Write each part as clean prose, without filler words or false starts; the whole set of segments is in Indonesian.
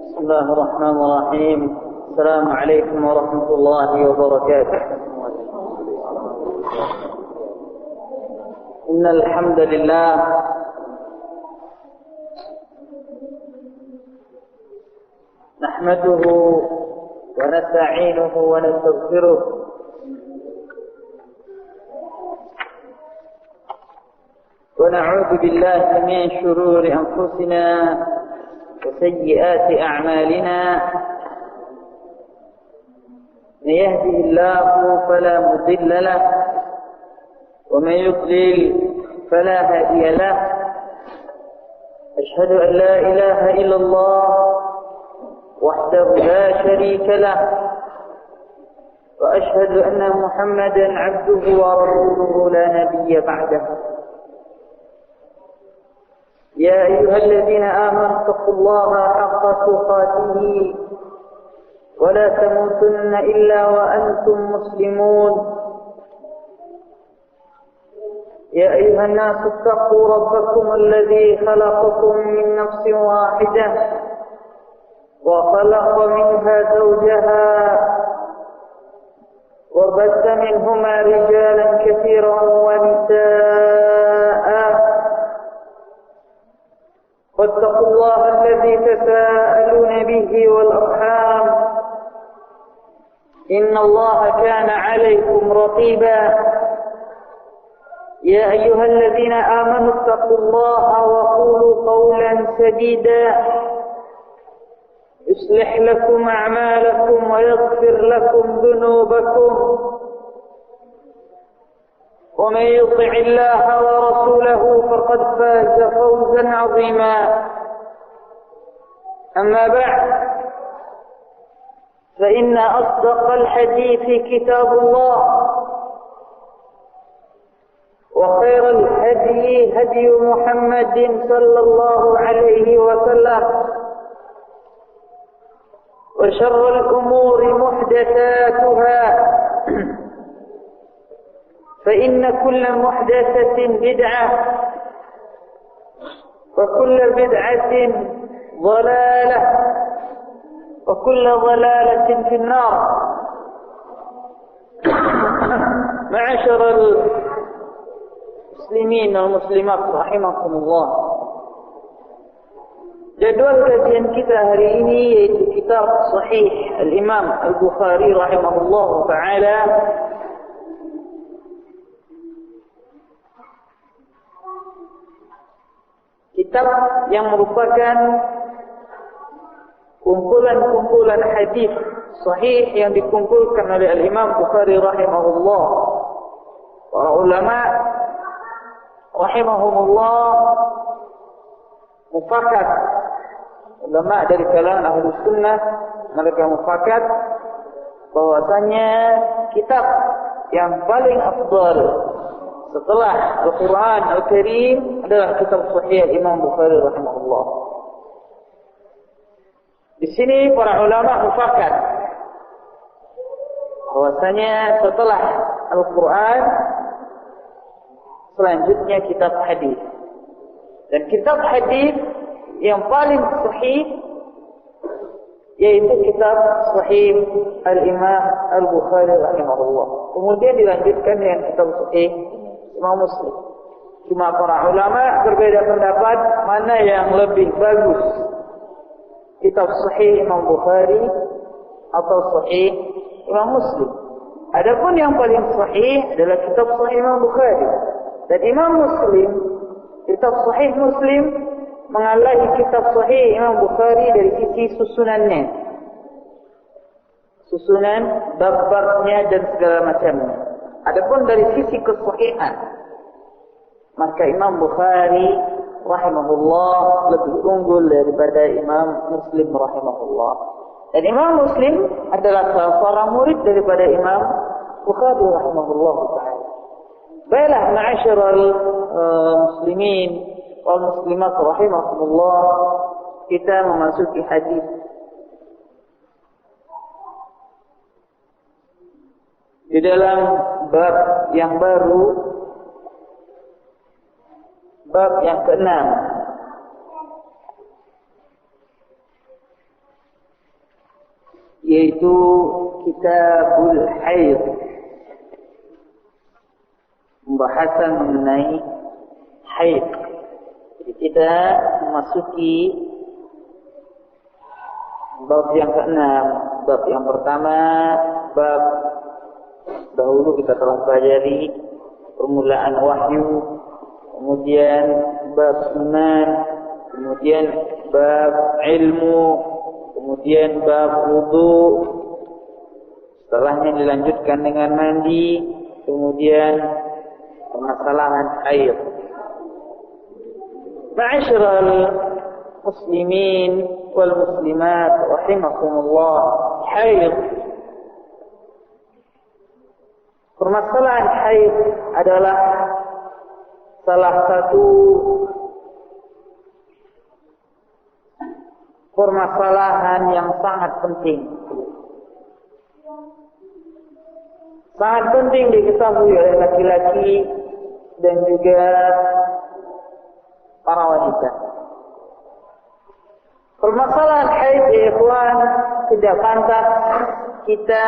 بسم الله الرحمن الرحيم. السلام عليكم ورحمة الله وبركاته. إن الحمد لله نحمده ونستعينه ونستغفره ونعوذ بالله من شرور أنفسنا وسيئات أعمالنا. من يهده الله فلا مضل له ومن يضلل فلا هادي له. أشهد أن لا إله إلا الله وحده لا شريك له، وأشهد أن محمدا عبده ورسوله لا نبي بعده. يا أيها الذين آمنوا اتقوا الله حق تقاته ولا تموتن إلا وأنتم مسلمون. يا أيها الناس اتقوا ربكم الذي خلقكم من نفس واحدة وخلق منها زوجها وبث منهما رجالا كثيرا ونساء. واتقوا الله الذي تساءلون به والأرحام إن الله كان عليكم رقيبا. يا أيها الذين آمنوا اتقوا الله وقولوا قولا سديدا يصلح لكم أعمالكم ويغفر لكم ذنوبكم، ومن يطع الله ورسوله فقد فاز فوزا عظيما. أما بعد، فإن أصدق الحديث كتاب الله، وخير الهدي هدي محمد صلى الله عليه وسلم، وشر الأمور محدثاتها، فإن كل محدثة بدعة، وكل بدعة ضلالة، وكل ضلالة في النار. معاشر المسلمين والمسلمات rahimakumullah. Jadwal kajian kita hari ini yaitu kitab Sahih Al-Imam Al-Bukhari rahimahullah ta'ala, kitab yang merupakan kumpulan-kumpulan hadis sahih yang dikumpulkan oleh Al-Imam Bukhari rahimahullah. Para ulama rahimahumullah mufakat, ulama dari kalangan Ahlus Sunnah, mereka mufakat bahwasanya kitab yang paling afdal setelah Al-Quran Al-Karim adalah kitab Sahih Imam Bukhari rahimahullah. Di sini para ulama mufakat bahwasanya setelah Al-Quran selanjutnya kitab hadis, dan kitab hadis yang paling sahih yaitu kitab Sahih Al-Imam Al-Bukhari rahimahullah. Kemudian dilanjutkan dengan kitab Sahih Imam Muslim. Cuma para ulama berbeda pendapat mana yang lebih bagus, kitab Sahih Imam Bukhari atau Sahih Imam Muslim. Adapun yang paling sahih adalah kitab Sahih Imam Bukhari, dan Imam Muslim, kitab Sahih Muslim mengalahi kitab Sahih Imam Bukhari dari sisi susunannya, susunan bab-babnya dan segala macamnya. Adapun dari sisi kesahihan, maka Imam Bukhari rahimahullah lebih unggul daripada Imam Muslim rahimahullah. Dan Imam Muslim adalah salah seorang murid daripada Imam Bukhari rahimahullah ta'ala. Baiklah ma'asyiral muslimin wal muslimat rahimahumullah, kita memasuki hadis. Di dalam bab yang baru, bab yang ke-6, yaitu Kitabul Haid, pembahasan mengenai haid. Jadi kita memasuki bab yang ke-6. Bab yang pertama, bab dahulu kita telah pelajari permulaan wahyu, kemudian bab iman, kemudian bab ilmu, kemudian bab wudu, setelahnya dilanjutkan dengan mandi, kemudian permasalahan haid. Ma'asyiral muslimin wal muslimat rahimakumullah, haid. Permasalahan haid adalah salah satu permasalahan yang sangat penting. Sangat penting diketahui oleh laki-laki dan juga para wanita. Permasalahan haid, ya ikhwan, tidak pantas kita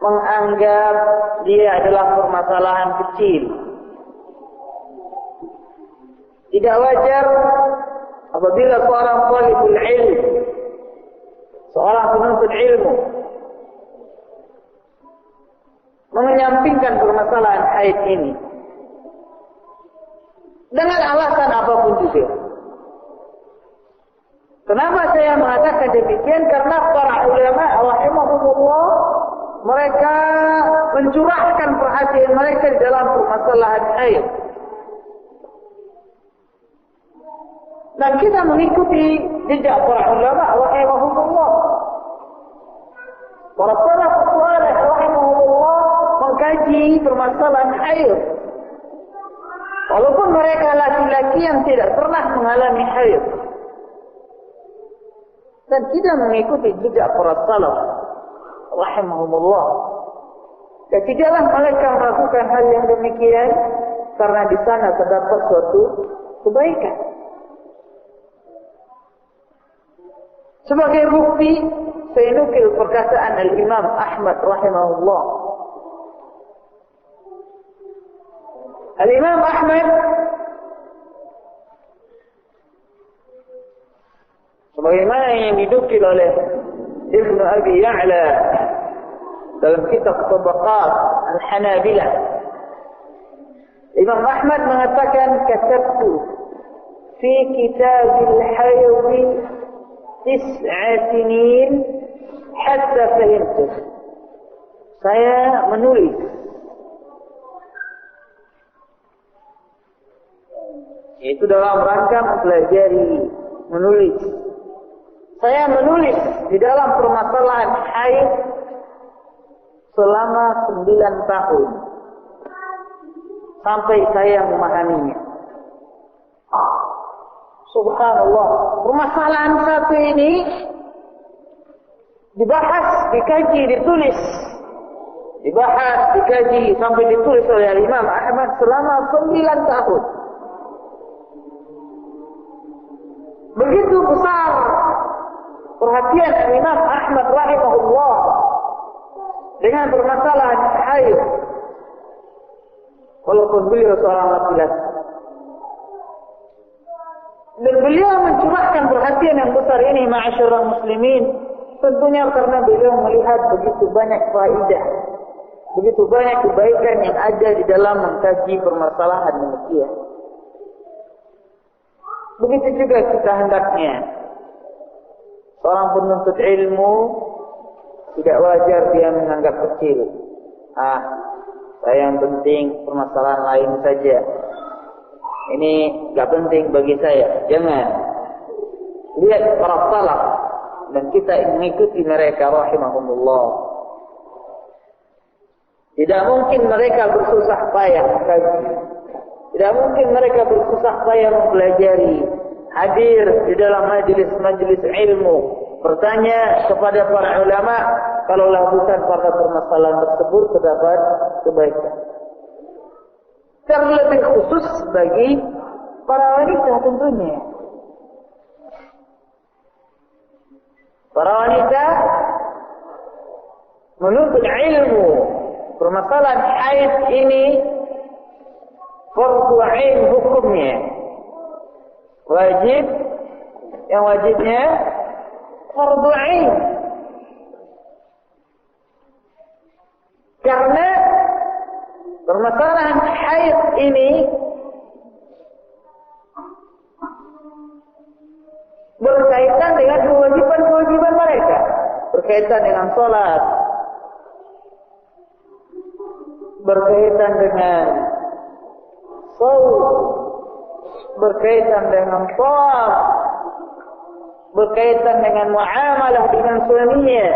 menganggap dia adalah permasalahan kecil. Tidak wajar apabila seorang talibul ilm, seorang penuntut ilmu, menyampingkan permasalahan haid ini dengan alasan apapun juga. Kenapa saya mengatakan demikian? Karena para ulama rahimahumullah, mereka mencurahkan perhatian mereka di dalam permasalahan haid. Dan kita mengikuti jejak para ulama rahimahumullah. Para salaf saleh rahimahumullah mengkaji permasalahan haid. Walaupun mereka laki-laki yang tidak pernah mengalami haid. Dan kita mengikuti jejak para salaf rahimahumullah. Dan tidaklah mereka melakukan hal yang demikian karena di sana terdapat suatu kebaikan. Sebagai bukti, saya nukil perkataan Al-Imam Ahmad rahimahullah. Al-Imam Ahmad sebagaimana yang dinukil oleh Ibnu Abi Ya'la dalam kitab Tabaqat Al-Hanabilah, Imam Ahmad mengatakan, katabtu fi kitabil hayd 9 sinin hatta fahimtu. Saya menulis itu dalam rangka mempelajari menulis. Saya menulis di dalam permasalahan haid selama 9 tahun sampai saya memahaminya. Subhanallah, permasalahan satu ini dibahas, dikaji, ditulis, dibahas, dikaji sampai ditulis oleh Imam Ahmad selama 9 tahun. Begitu besar perhatian Imam Ahmad rahimahullah dengan permasalahan haid, walaupun beliau seorang laki-laki. Dan beliau mencurahkan perhatian yang besar ini, ma'asyiral muslimin, tentunya karena beliau melihat begitu banyak faedah, begitu banyak kebaikan yang ada di dalam mengkaji permasalahan demikian. Begitu juga kita hendaknya seorang penuntut ilmu tidak wajar dia menganggap kecil. Saya yang penting permasalahan lain saja. Ini gak penting bagi saya. Jangan. Lihat para salaf dan kita mengikuti mereka rahimahumullah. Tidak mungkin mereka bersusah payah mengkaji. Tidak mungkin mereka bersusah payah mempelajari, hadir di dalam majelis-majelis ilmu, bertanya kepada para ulama, kalaulah bukan pada permasalahan tersebut terdapat kebaikan. Terlebih khusus bagi para wanita tentunya. Para wanita menuntut ilmu. Permasalahan haid ini fardu ain hukumnya. Wajib, yang wajibnya fardu ain. Karena permasalahan haid ini berkaitan dengan kewajiban-kewajiban mereka, berkaitan dengan sholat, berkaitan dengan shaum, berkaitan dengan tawaf, berkaitan dengan muamalah dengan suaminya,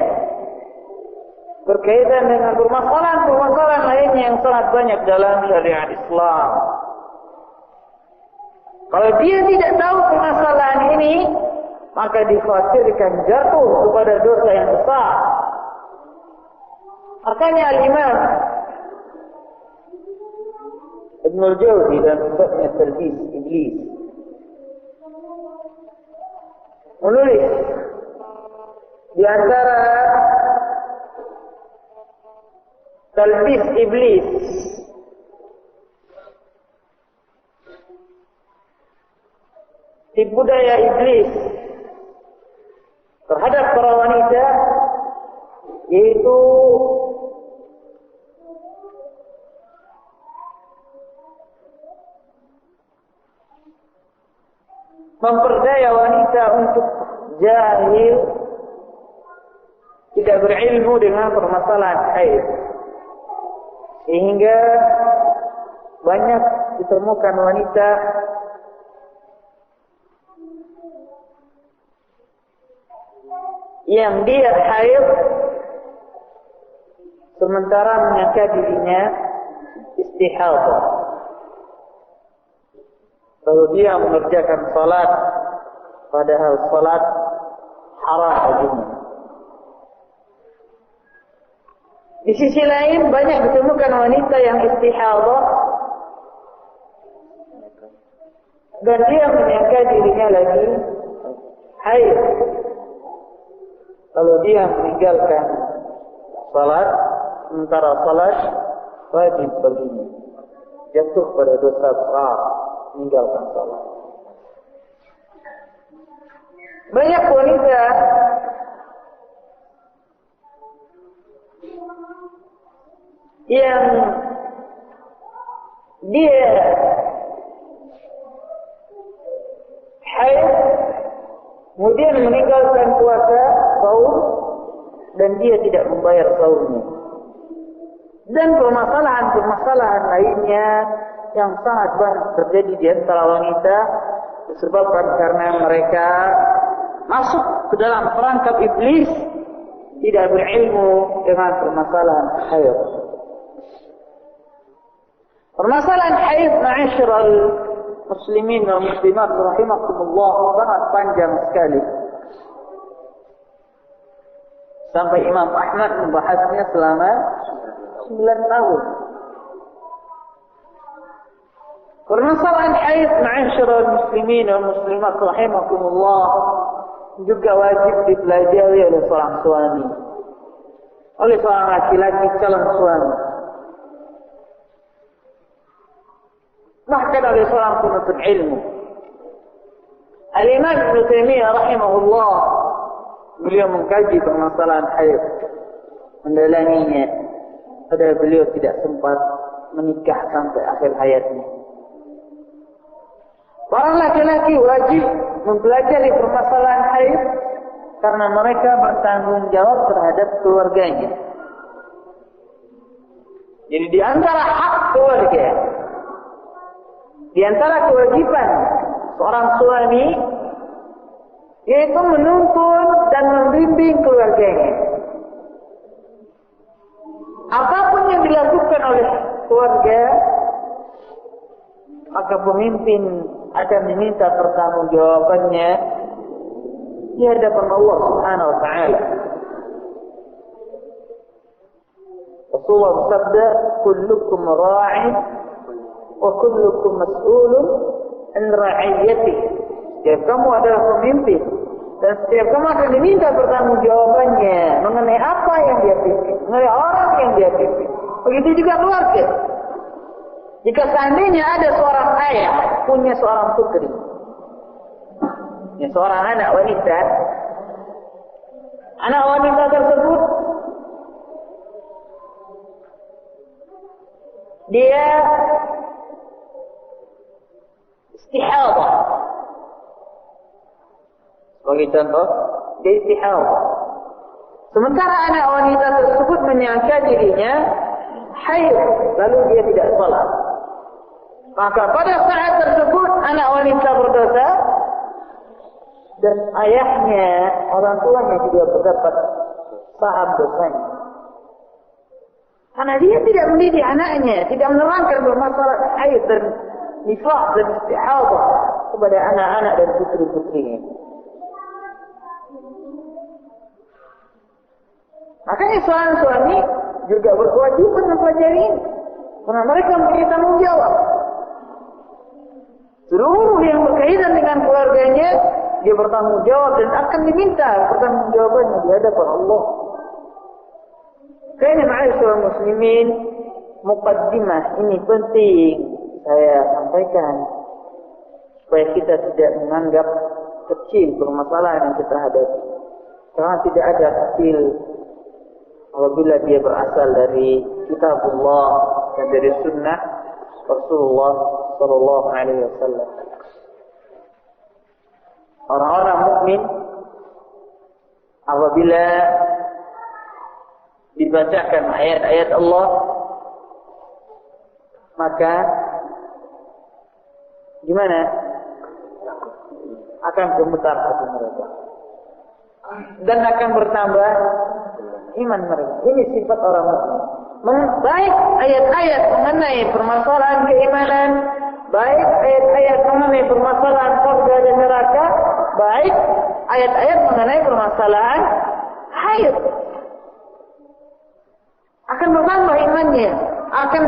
berkaitan dengan permasalahan-permasalahan lainnya yang sangat banyak dalam syariat Islam. Kalau dia tidak tahu permasalahan ini, maka dikhawatirkan jatuh kepada dosa yang besar. Makanya Al-Imam Ibn al-Jawzi dalam kitabnya Talbis Iblis menulis di antara Talbis Iblis tipu daya iblis terhadap para wanita, yaitu memperdaya wanita untuk jahil, tidak berilmu dengan permasalahan haid, sehingga banyak ditemukan wanita yang dia haid sementara menyangka dirinya istihadah. Kalau dia mengerjakan salat, padahal salat haram baginya. Di sisi lain banyak ditemukan wanita yang istihadah dan dia menyangka dirinya lagi haid. Kalau dia meninggalkan salat, sementara salat wajib baginya, jatuh pada dosa besar meninggalkan salat. Banyak wanita yang dia haid, kemudian meninggalkan puasa, saum, dan dia tidak membayar saumnya. Dan permasalahan-permasalahan lainnya yang sangat banyak terjadi di antara wanita disebabkan karena mereka masuk ke dalam perangkap iblis, tidak berilmu dengan permasalahan haid. Permasalahan haid, ma'asyiral muslimin dan muslimat rahimakumullah, sangat panjang sekali. Sampai Imam Ahmad membahasnya selama 9 tahun. Permasalahan haid, ma'asyiral muslimin dan muslimat rahimakumullah, juga wajib dipelajari oleh seorang suami, oleh seorang laki-laki calon suami, bahkan oleh seorang penuntut ilmu. Al-Imam Ibn Taimiyah rahimahullah, beliau mengkaji permasalahan haid, mendalaminya, padahal beliau tidak sempat menikah sampai akhir hayatnya. Para laki-laki wajib mempelajari permasalahan haid karena mereka bertanggung jawab terhadap keluarganya. Jadi di antara hak keluarga, di antara kewajiban seorang suami, yaitu menuntun dan membimbing keluarganya. Apapun yang dilakukan oleh keluarga, maka pemimpin akan diminta pertanggungjawabannya di hadapan Allah Subhanahu wa taala. Rasulullah bersabda, "Kullukum ra'in wa kullukum mas'ulun an ra'iyatihi." Ya, kamu adalah pemimpin Dan setiap kamu akan diminta pertanggungjawabannya mengenai apa yang dia pimpin, mengenai orang yang dia pimpin. Begitu juga keluarga. Jika seandainya ada seorang ayah punya seorang putri, seorang anak wanita tersebut dia istihadah. Sebagai contoh, dia istihadah. Sementara anak wanita tersebut menyangka dirinya haid, lalu dia tidak salat. Maka pada saat tersebut anak wanita berdosa dan ayahnya, orang tuanya juga berdapat saham dosanya. Karena dia tidak mendidik anaknya, tidak menerangkan bermasalah haid dan nifas dan istihadah kepada anak-anak dan putri-putrinya. Makanya seorang suami juga berkewajiban mempelajari ini, karena mereka mempunyai tanggung jawab. Seluruh yang berkaitan dengan keluarganya, dia bertanggung jawab dan akan diminta pertanggungjawabannya di hadapan Allah. Karena ma'asyiral muslimin, muqaddimah ini penting saya sampaikan supaya kita tidak menganggap kecil permasalahan yang kita hadapi. Karena tidak ada kecil apabila dia berasal dari kitabullah dan dari sunnah Rasulullah sallallahu alaihi wasallam. Orang-orang mukmin apabila dibacakan ayat-ayat Allah, maka gimana? Akan gemetar hati mereka dan akan bertambah iman mereka. Ini sifat orang mukmin. Baik ayat-ayat mengenai permasalahan keimanan, baik ayat-ayat mengenai permasalahan surga dan neraka, baik ayat-ayat mengenai permasalahan haid. Akan bertambah imannya, akan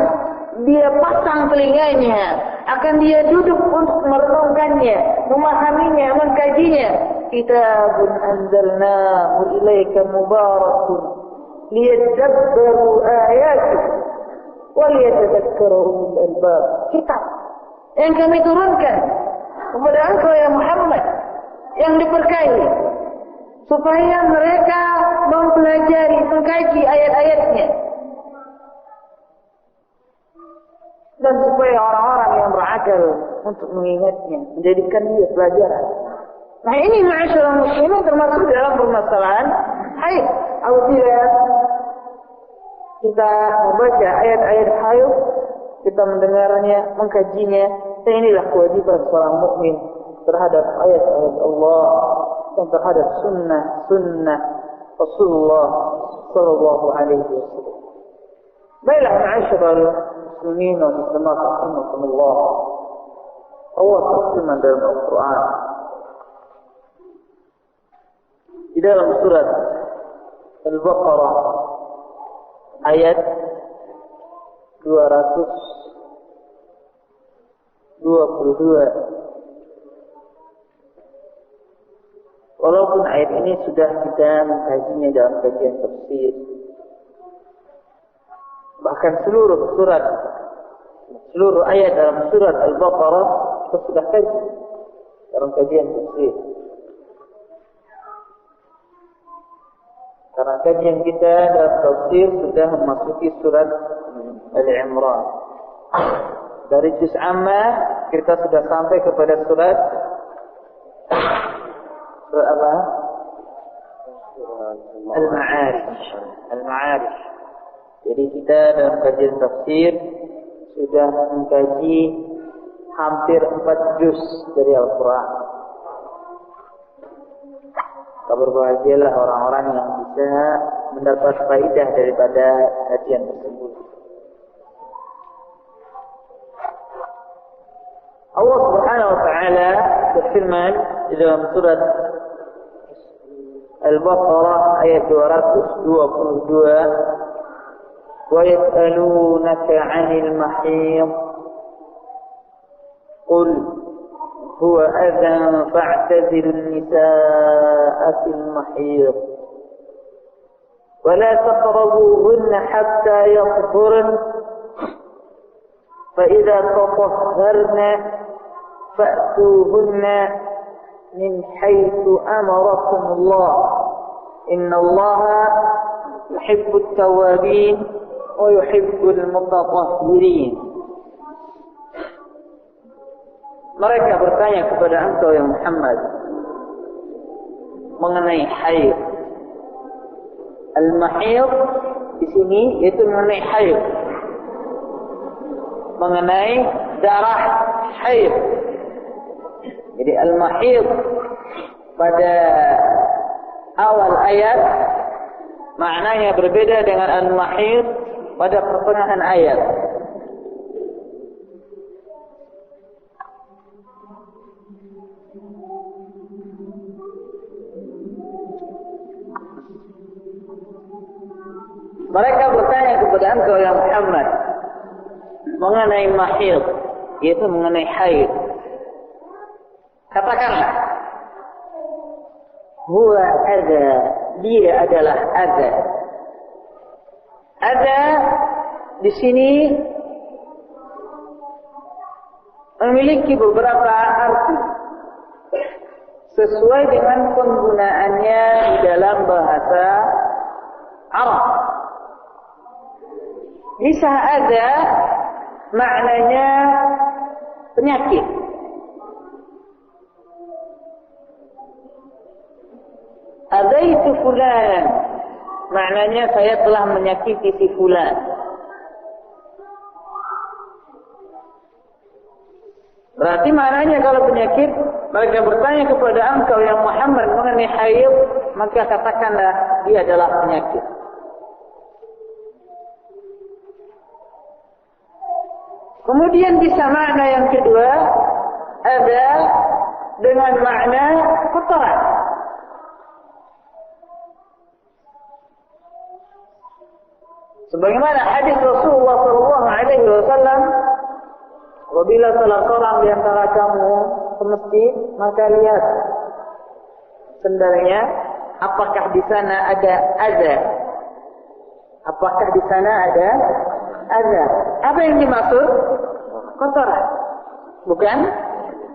dia pasang telinganya, akan dia duduk untuk merenungkannya, memahaminya, mengkajinya. Kitabun anzalnahu ilaika mubarakun liyadabbaru ayatuh wa liyatadhakkaru ulul albab. Kitab yang kami turunkan kepada engkau ya Muhammad, yang diberkahi, supaya mereka mempelajari, mengkaji ayat-ayatnya, dan supaya orang-orang yang berakal untuk mengingatnya, menjadikan dia pelajaran. Nah ini ma'asyiral muslimin termasuk dalam permasalahan haid. Apabila kita membaca ayat-ayat haid, kita mendengarnya, mengkajinya, dan inilah kewajiban seorang mukmin terhadap ayat-ayat Allah dan terhadap sunnah Rasulullah sallallahu alaihi wasallam. Baiklah ma'asyiral muslimin wa muslimat rahimakumullah. Allah berfirman dalam Al-Quran di dalam surat Al-Baqarah ayat 222. Walaupun ayat ini sudah kita mengkajinya dalam kajian tafsir, bahkan seluruh ayat dalam surat Al-Baqarah kita sudah kaji dalam kajian tafsir. Karena kajian kita dalam tafsir sudah memasuki surat Al-Imran. Dari juz amma kita sudah sampai kepada surat apa? Al-Ma'arij. Jadi kita dalam kajian tafsir sudah mengkaji hampir 4 juz dari Al-Quran. Kabar bahagialah orang-orang yang bisa mendapat faidah daripada kajian tersebut. Allah Subhanahu wa taala berfirman di dalam surat Al-Baqarah ayat 222, "Wa yas'alunaka 'anil mahiyid qul huwa adhan fa'tazilun nisaa fil mahid wa la taqrabuhunna hatta yatahharna fa idza tatahharna fa'tuhunna min haitsu amarakum Allah inna Allah yuhibbut tawwabin wa yuhibbul mutatahhirin. Mereka bertanya kepada engkau ya Muhammad mengenai haid. Al-mahid di sini yaitu mengenai haid. Mengenai darah haid. Jadi al-mahid pada awal ayat maknanya berbeda dengan al-mahid pada pertengahan ayat. Mereka bertanya kepada engkau ya Muhammad mengenai mahid, yaitu mengenai haid. Katakanlah, huwa adha, dia adalah adha. Adha di sini memiliki beberapa arti sesuai dengan penggunaannya di dalam bahasa Arab. Bisa ada maknanya penyakit. Adaitu fulan, maknanya saya telah menyakiti si fulan. Berarti maknanya kalau penyakit, mereka bertanya kepada engkau yang Muhammad mengenai haid, maka katakanlah dia adalah penyakit. Kemudian bisa makna yang kedua ada dengan makna kotoran. Sebagaimana hadis Rasulullah SAW, apabila salah seorang di antara kamu ke masjid, maka lihat sendalnya, apakah di sana ada azab? Apakah di sana ada azab? Apa yang dimaksud? Kotoran, bukan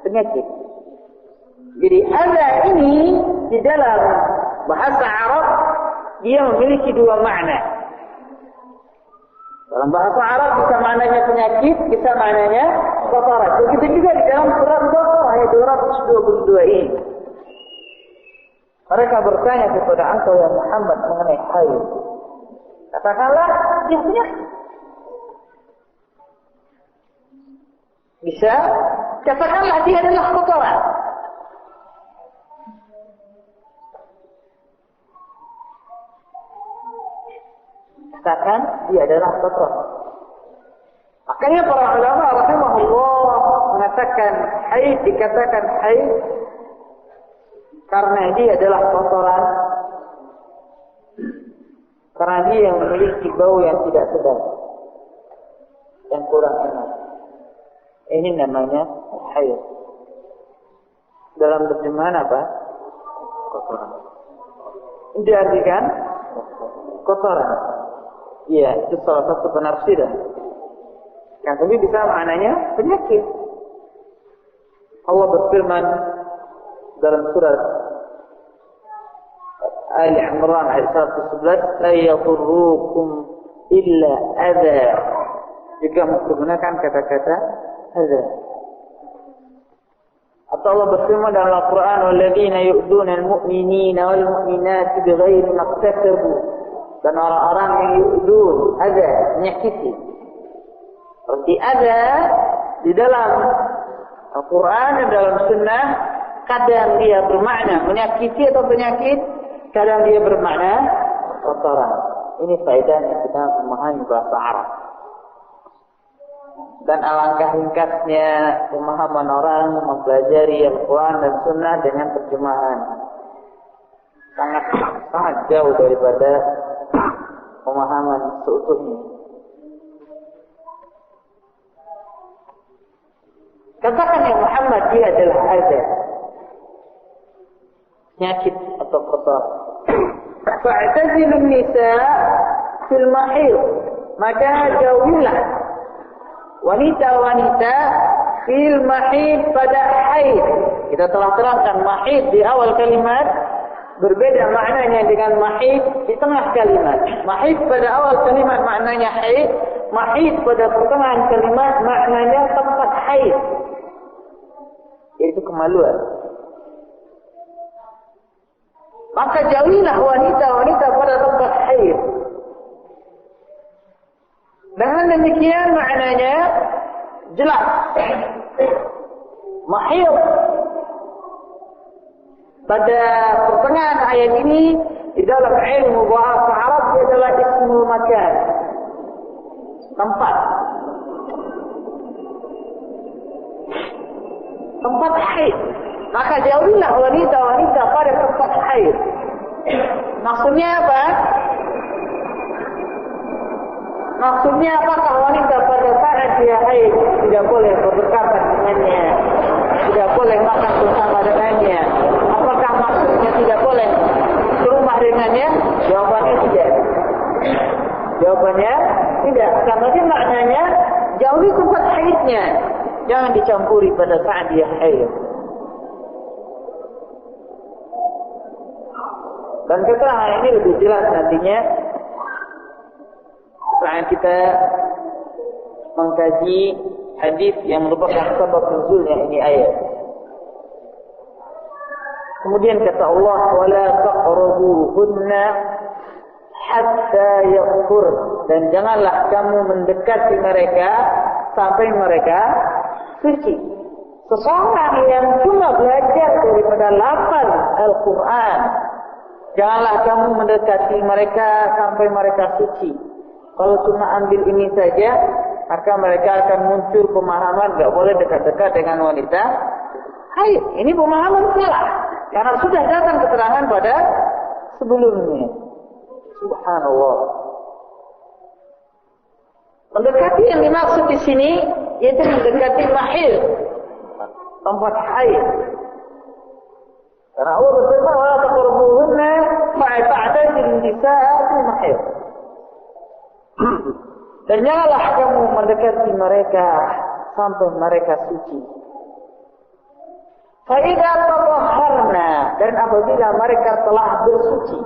penyakit. Jadi azab ini di dalam bahasa Arab dia memiliki dua makna. Dalam bahasa Arab bisa maknanya penyakit, bisa maknanya kotoran. Begitu juga di dalam surat Baqarah ayat 222 ini. Mereka bertanya kepada engkau ya Muhammad mengenai haid. Katakanlah dia penyakit. Bisa katakanlah dia adalah kotoran. Katakan dia adalah kotor. Makanya para ulama rahimahullah mengatakan haid dikatakan haid karena dia adalah kotoran, karena dia memiliki bau yang tidak sedap, yang kurang enak. Ini namanya haid. Dalam terjemahan apa? Kotoran. Ini diartikan kotoran. Iya, itu salah satu penafsiran. Yang tadi bisa maknanya penyakit. Allah berfirman dalam surat Ali Imran ayat 111, "La yadurrukum illa adza." Jika menggunakan kata-kata adza. Atau Allah berfirman dalam Al-Quran, "Walladzina yu'dzuna al-mu'minina wal mu'minati bighairi maktasabu." Dan orang-orang yang yu'dzun, adza, menyakiti. Berarti adza di dalam Al-Quran dan dalam Sunnah kadang dia bermakna menyakiti atau penyakit, kadang dia bermakna kotoran. Ini faedahnya kita memahami bahasa Arab. Dan alangkah ringkasnya pemahaman orang mempelajari Al-Quran dan Sunnah dengan terjemahan. Sangat jauh daripada pemahaman seutuhnya. Katakan ya Muhammad, dia adalah azab, penyakit atau kotor. Fa'tazilun nisa fil mahid, maka jauhilah wanita-wanita fil mahid pada haid. Kita telah terangkan mahid di awal kalimat, berbeda maknanya dengan mahid di tengah kalimat. Mahid pada awal kalimat maknanya haid, mahid pada pertengahan kalimat maknanya tempat haid, yaitu kemaluan. Maka jauhilah wanita-wanita pada tempat haid. Dengan demikian maknanya jelas. Mahid pada pertengahan ayat ini di dalam ilmu bahasa Arab adalah ismul makan, tempat haid. Maka jauhilah wanita-wanita pada tempat haid. Maksudnya apa? Maksudnya apakah wanita pada saat dia haid tidak boleh berdekatan dengannya, tidak boleh makan bersama dengannya? Apakah maksudnya tidak boleh berumah dengannya? Jawabannya tidak. Jawabannya tidak. Karena maknanya jauhi tempat haidnya, jangan dicampuri pada saat dia haid. Dan keterangan ini lebih jelas nantinya saat kita mengkaji hadis yang merupakan sebab nuzulnya ini ayat. Kemudian kata Allah, wala taqrabuhunna hatta yaqur, dan janganlah kamu mendekati mereka sampai mereka suci. Seseorang yang cuma belajar daripada lafaz Al-Quran, janganlah kamu mendekati mereka sampai mereka suci. Kalau cuma ambil ini saja, maka mereka akan muncul pemahaman tidak boleh dekat-dekat dengan wanita haid. Ini pemahaman salah, karena sudah datang keterangan pada sebelumnya. Subhanallah. Mendekati yang dimaksud di sini yaitu mendekati mahid, tempat haid. Karena Allah berfirman, "Wala taqrabuhunna fa'tazilun nisaa fil mahid." Dan janganlah kamu mendekati mereka sampai mereka suci. Fa idza tatahharna, dan apabila mereka telah bersuci.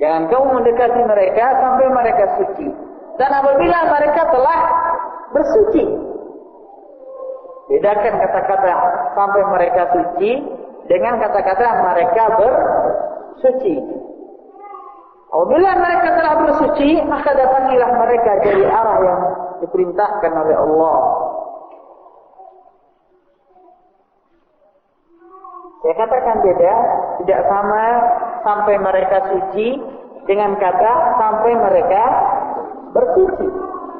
Jangan kamu mendekati mereka sampai mereka suci. Dan apabila mereka telah bersuci. Bedakan kata-kata sampai mereka suci dengan kata-kata mereka bersuci. Apabila mereka telah bersuci, maka datangilah mereka dari arah yang diperintahkan oleh Allah. Saya katakan beda, tidak sama sampai mereka suci dengan kata sampai mereka bersuci.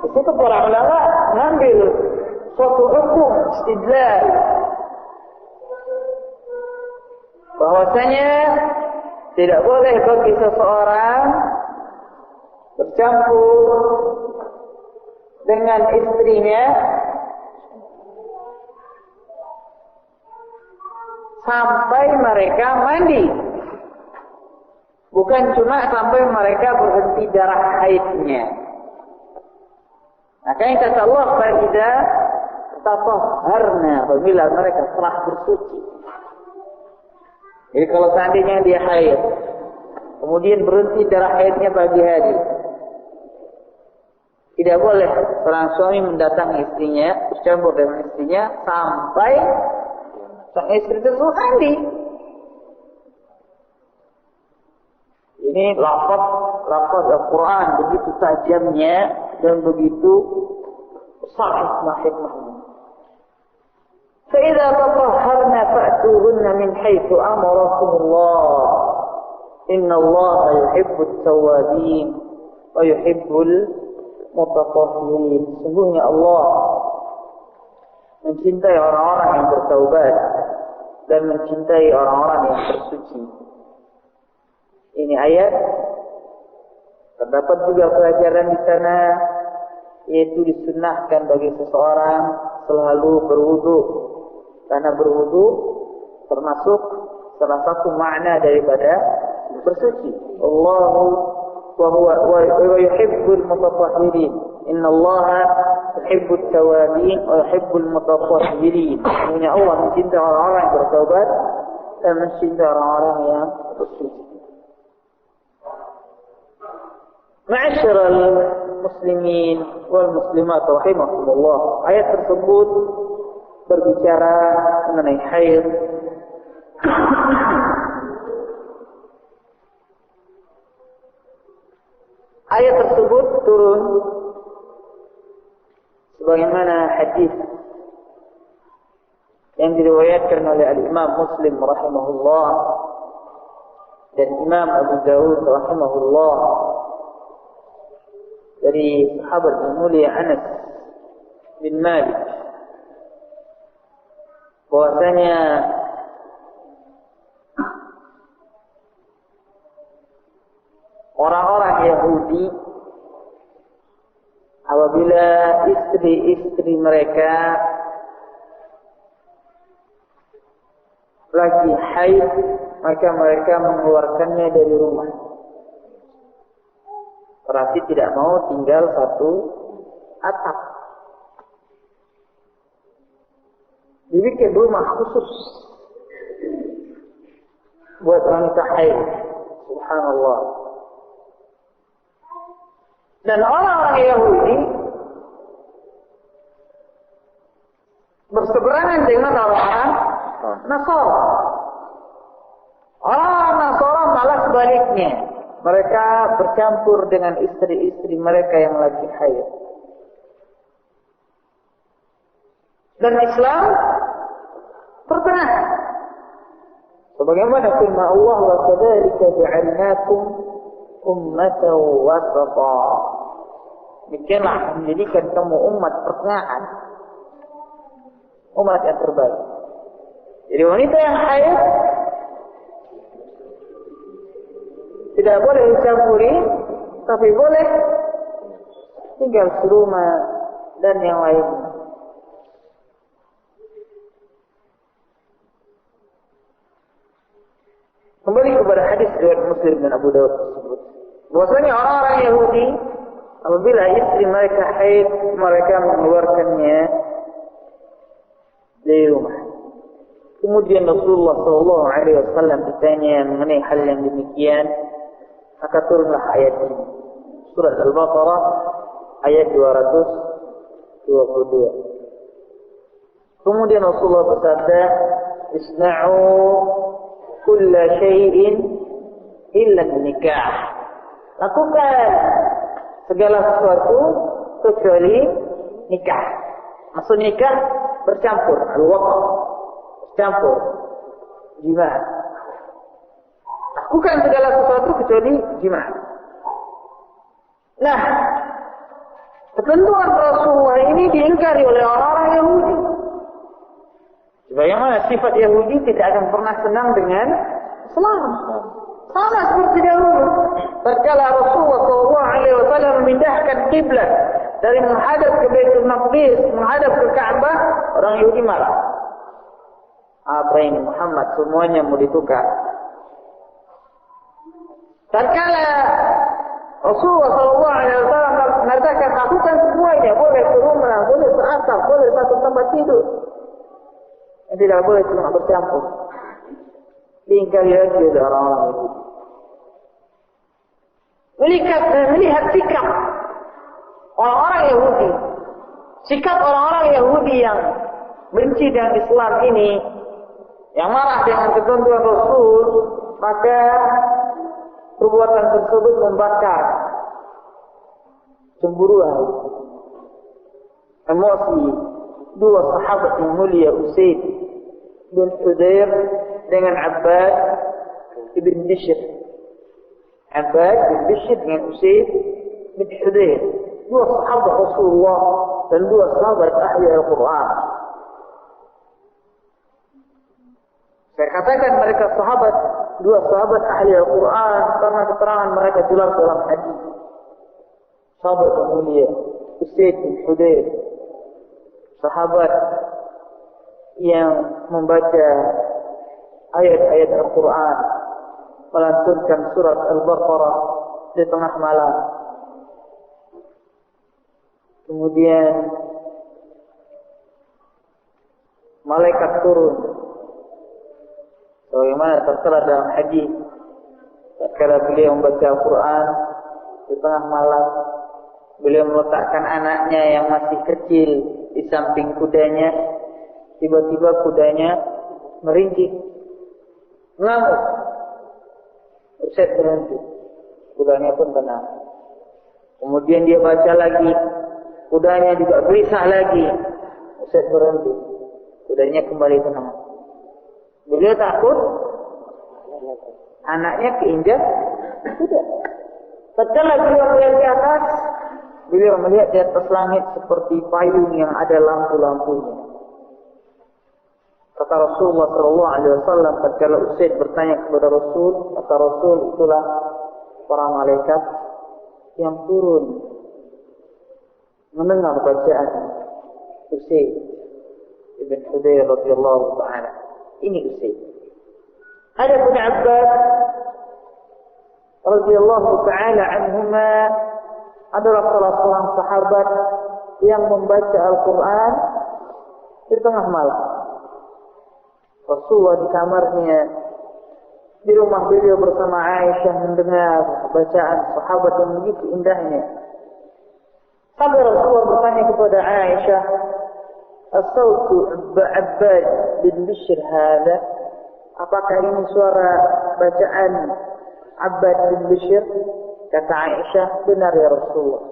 Di situ para ulama mengambil suatu hukum istidlal bahwasanya tidak boleh bagi seseorang bercampur dengan istrinya sampai mereka mandi. Bukan cuma sampai mereka berhenti darah haidnya. Maka yang kata Allah, "Fa'idza tatahharna", apabila mereka telah bersuci. Jadi kalau seandainya dia haid, kemudian berhenti darah haidnya pagi hari, tidak boleh seorang suami mendatangi istrinya, bercampur dengan istrinya sampai sang istri tersebut mandi. Ini lafaz Al-Quran begitu tajamnya dan begitu besar hikmah-hikmahnya. فَإِذَا تَطَهَّرْنَ فَأْتُوهُنَّ مِنْ حَيْثُ أَمَرَكُمُ اللَّهُ إِنَّ اللَّهَ يُحِبُّ التَّوَّابِينَ وَيُحِبُّ الْمُتَطَهِّرِينَ. Sungguhnya Allah mencintai orang-orang yang bertaubat dan mencintai orang-orang yang bersuci. Ini ayat terdapat juga pelajaran di sana yaitu disunnahkan bagi seseorang selalu berwudu, karena berwudu termasuk salah satu makna daripada bersuci. Allahu wa yuhibbul mutatahhirin. Innallaha yuhibbut tawabin wa yuhibbul mutatahhirin. Sesungguhnya Allah mencintai orang-orang yang bertaubat dan mencintai orang-orang yang bersuci. Ma'asyiral muslimin wal muslimat rahimakumullah. Ayat tersebut berbicara mengenai haid. Ayat tersebut turun sebagaimana hadis yang diriwayatkan oleh Al-Imam Muslim rahimahullah dan Imam Abu Dawud rahimahullah dari sahabat yang mulia Anas bin Malik, bahwasanya orang-orang Yahudi apabila istri-istri mereka lagi haid, maka mereka mengeluarkannya dari rumah. Berarti tidak mau tinggal satu atap. Dibikin rumah khusus buat wanita haid. Subhanallah. Dan orang-orang Yahudi berseberangan dengan orang-orang Nasara. Orang-orang Nasara malah sebaliknya. Mereka bercampur dengan istri-istri mereka yang lagi haid. Dan Islam pertengahan. Sebagaimana firman Allah, wa kadzalika ja'alnakum ummatan wasata. Demikianlah menjadikan kamu umat pertengahan, umat yang terbaik. Jadi wanita yang haid tidak boleh dicampuri, tapi boleh tinggal serumah dan yang lainnya. Kembali kepada hadis riwayat Muslim dan Abu Dawud tersebut, bahwasanya orang-orang Yahudi apabila istri mereka haid, mereka mengeluarkannya dari rumah. Kemudian Rasulullah SAW ditanya mengenai hal yang demikian, maka turunlah ayat ini, surat Al-Baqarah ayat 222. Kemudian Rasulullah bersabda, "Isna'u kulla syai'in illa nikah." Lakukan segala sesuatu kecuali nikah. Maksud nikah bercampur, al-waqf, bercampur jima. Lakukan segala sesuatu kecuali jima. Nah, ketentuan Rasulullah ini diingkari oleh orang-orang Yahudi. Bagaimana sifat Yahudi tidak akan pernah senang dengan Islam. Sama seperti dahulu. Tatkala Rasulullah SAW memindahkan kiblat dari menghadap ke Baitul Maqdis, menghadap ke Ka'bah, orang Yahudi marah. Apa ini Muhammad, semuanya mau ditukar. Tatkala Rasulullah SAW mengatakan lakukan semuanya, boleh serumah, boleh seatap, boleh satu tempat tidur. Yang tidak boleh cuma bercampur. Diingkari lagi oleh orang-orang itu. Melihat sikap orang-orang Yahudi, sikap orang-orang Yahudi yang benci dengan Islam ini, yang marah dengan ketentuan Rasul, maka perbuatan tersebut membakar cemburuan, emosi dua sahabat yang mulia, Usaid bin Hudayr dengan Abbad ibn Bishr. Abbad bin Bishr dengan Usaid bin Hudayr, dua sahabat Rasulullah dan dua sahabat ahli Al-Quran. Saya katakan mereka sahabat, dua sahabat ahli Al-Quran karena keterangan mereka jelas dalam hadis. Sahabat yang mulia. Usaid bin Hudayr, sahabat yang membaca ayat-ayat Al-Quran, melantunkan surat Al-Baqarah di tengah malam. Kemudian malaikat turun, sebagaimana tertera dalam hadis, tatkala beliau membaca Al-Quran di tengah malam, beliau meletakkan anaknya yang masih kecil di samping kudanya. Tiba-tiba kudanya meringkik, mengamuk. Usaid berhenti, kudanya pun tenang. Kemudian dia baca lagi, kudanya juga gelisah lagi. Usaid berhenti, kudanya kembali tenang. Beliau takut anaknya keinjak kuda. Tatkala beliau melihat ke atas, beliau melihat di atas langit seperti payung yang ada lampu-lampunya. Kata Rasulullah SAW, tatkala Usaid bertanya kepada Rasul, kata Rasul, itulah para malaikat yang turun mendengar bacaan Usaid bin Hudayr radhiyallahu taala. Ini Usaid. Ada Ibnu Abbas radhiyallahu taala anhuma, adalah salah seorang sahabat yang membaca Al-Quran di tengah malam. Rasulullah di kamarnya, di rumah beliau bersama Aisyah mendengar bacaan sahabat yang begitu indahnya. Sampai Rasulullah bertanya kepada Aisyah, "As-sautu Abbad bin Bishr hada?" Apakah ini suara bacaan Abbad bin Bishr? Kata Aisyah, "Benar ya Rasulullah."